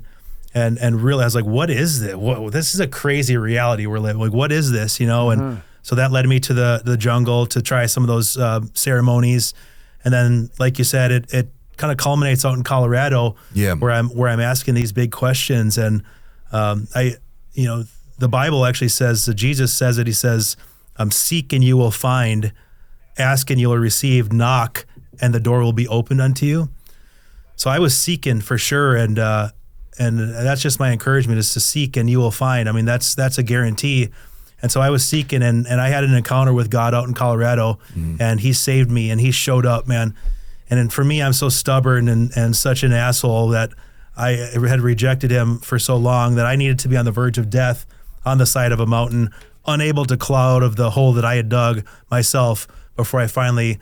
and realized, like, what is this? This is a crazy reality we're living. Like, what is this? You know? And so that led me to the jungle to try some of those ceremonies. And then, like you said, it kind of culminates out in Colorado, where I'm asking these big questions. And you know, the Bible actually says, Jesus says it. He says, "Seek and you will find, ask and you will receive, knock and the door will be opened unto you." So I was seeking for sure, and that's just my encouragement, is to seek and you will find. I mean, that's a guarantee. And so I was seeking, and I had an encounter with God out in Colorado, and He saved me, and He showed up, man. And for me, I'm so stubborn and such an asshole that I had rejected Him for so long that I needed to be on the verge of death on the side of a mountain, unable to claw out of the hole that I had dug myself, before I finally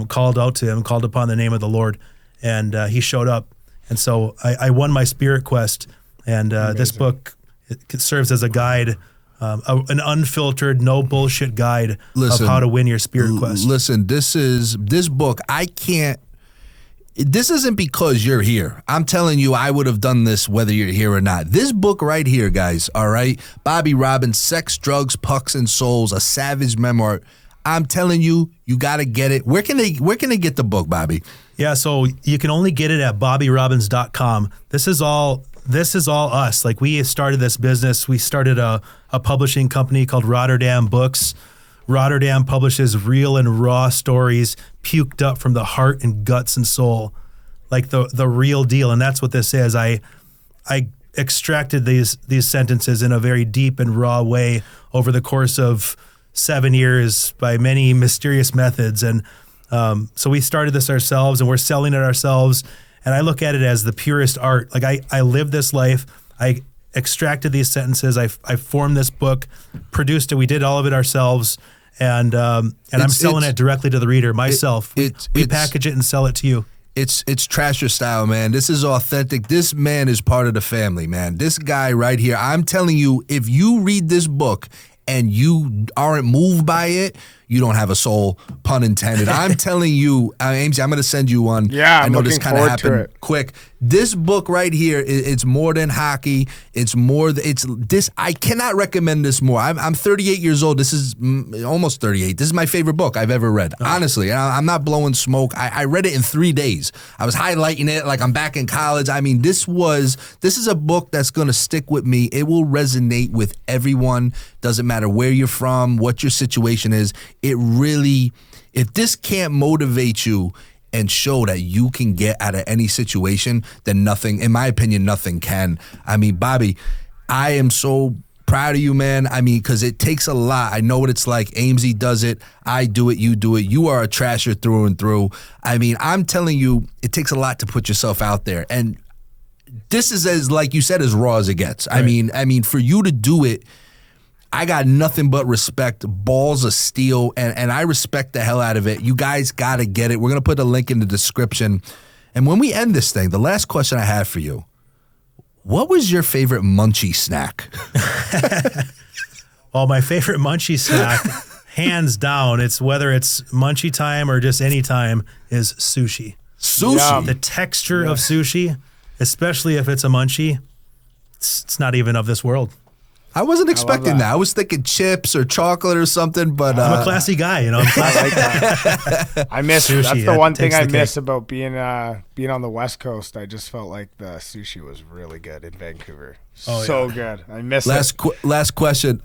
called out to Him, called upon the name of the Lord, and He showed up. And so I won my spirit quest, and this book, it serves as a guide, an unfiltered, no bullshit guide of how to win your spirit quest. Listen, this book, this isn't because you're here. I'm telling you, I would have done this whether you're here or not. This book right here, guys, all right? Bobby Robbins, Sex, Drugs, Pucks, and Souls, a Savage Memoir. I'm telling you, you got to get it. Where can they get the book, Bobby? Yeah, so you can only get it at bobbyrobbins.com. This is all us. Like, we started this business. We started a publishing company called Rotterdam Books. Rotterdam publishes real and raw stories puked up from the heart and guts and soul, like the real deal. And that's what this is. I extracted these sentences in a very deep and raw way over the course of 7 years by many mysterious methods. And so we started this ourselves, and we're selling it ourselves. And I look at it as the purest art. Like, I lived this life. I extracted these sentences. I formed this book, produced it. We did all of it ourselves. And I'm selling it directly to the reader myself. We package it and sell it to you. It's Trasher style, man. This is authentic. This man is part of the family, man. This guy right here, I'm telling you, if you read this book and you aren't moved by it, you don't have a soul, pun intended. I'm telling you, Ames, I'm going to send you one. Yeah, I know this kind of happened quick. This book right here, it's more than hockey. It's more. It's this. I cannot recommend this more. I'm 38 years old. This is almost 38. This is my favorite book I've ever read. Honestly, I'm not blowing smoke. I read it in 3 days. I was highlighting it like I'm back in college. I mean, this is a book that's going to stick with me. It will resonate with everyone. Doesn't matter where you're from, what your situation is. It really, if this can't motivate you and show that you can get out of any situation, then nothing, in my opinion, nothing can. I mean, Bobby, I am so proud of you, man. I mean, because it takes a lot. I know what it's like. Amesy does it. I do it. You do it. You are a trasher through and through. I mean, I'm telling you, it takes a lot to put yourself out there. And this is, as like you said, as raw as it gets. Right. I mean, for you to do it, I got nothing but respect, balls of steel, and I respect the hell out of it. You guys got to get it. We're going to put a link in the description. And when we end this thing, the last question I have for you, what was your favorite munchie snack? Well, my favorite munchie snack, hands down, it's whether it's munchie time or just any time, is sushi. Sushi? Yum. The texture of sushi, especially if it's a munchie, it's not even of this world. I wasn't expecting that. I was thinking chips or chocolate or something, but I'm a classy guy, you know. I like that. I miss Sushi, that's the one thing I miss cake. about being on the West Coast. I just felt like the sushi was really good in Vancouver. Good. I miss it. Last question.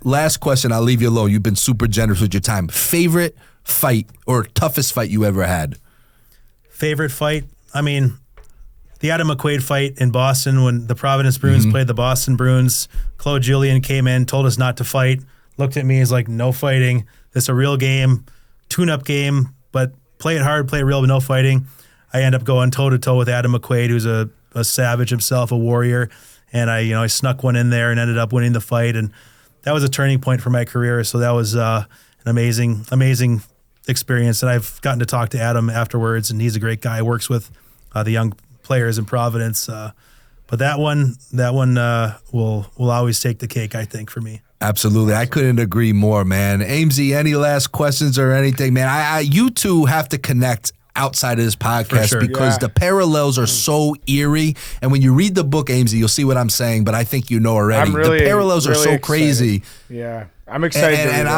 I'll leave you alone. You've been super generous with your time. Favorite fight or toughest fight you ever had? Favorite fight? I mean, the Adam McQuaid fight in Boston when the Providence Bruins played the Boston Bruins. Claude Julien came in, told us not to fight, looked at me, he's like, no fighting. This is a real game, tune-up game, but play it hard, play it real, but no fighting. I end up going toe-to-toe with Adam McQuaid, who's a savage himself, a warrior, and I snuck one in there and ended up winning the fight, and that was a turning point for my career, so that was an amazing experience, and I've gotten to talk to Adam afterwards, and he's a great guy, works with the young players in Providence, but that one will always take the cake, I think, for me. Absolutely, I couldn't agree more, man. Amesy, any last questions or anything, man? You two have to connect outside of this podcast because the parallels are so eerie. And when you read the book, Amesy, you'll see what I'm saying. But I think you know already. The parallels are so excited. Crazy. Yeah, I'm excited. And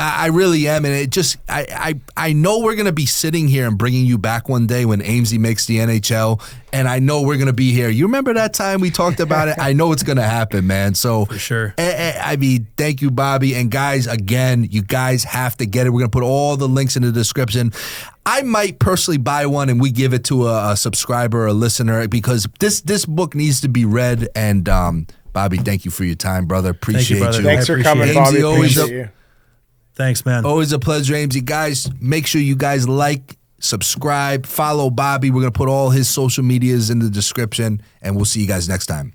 I really am, and it just I know we're gonna be sitting here and bringing you back one day when Amesy makes the NHL, and I know we're gonna be here. You remember that time we talked about it? I know it's gonna happen, man. So for sure. I mean, thank you, Bobby, and guys. Again, you guys have to get it. We're gonna put all the links in the description. I might personally buy one and we give it to a subscriber or a listener because this book needs to be read. And Bobby, thank you for your time, brother. Appreciate you. Brother. Thanks for coming, Bobby. Appreciate you. Thanks, man. Always a pleasure, Amesy. Guys, make sure you guys like, subscribe, follow Bobby. We're going to put all his social medias in the description, and we'll see you guys next time.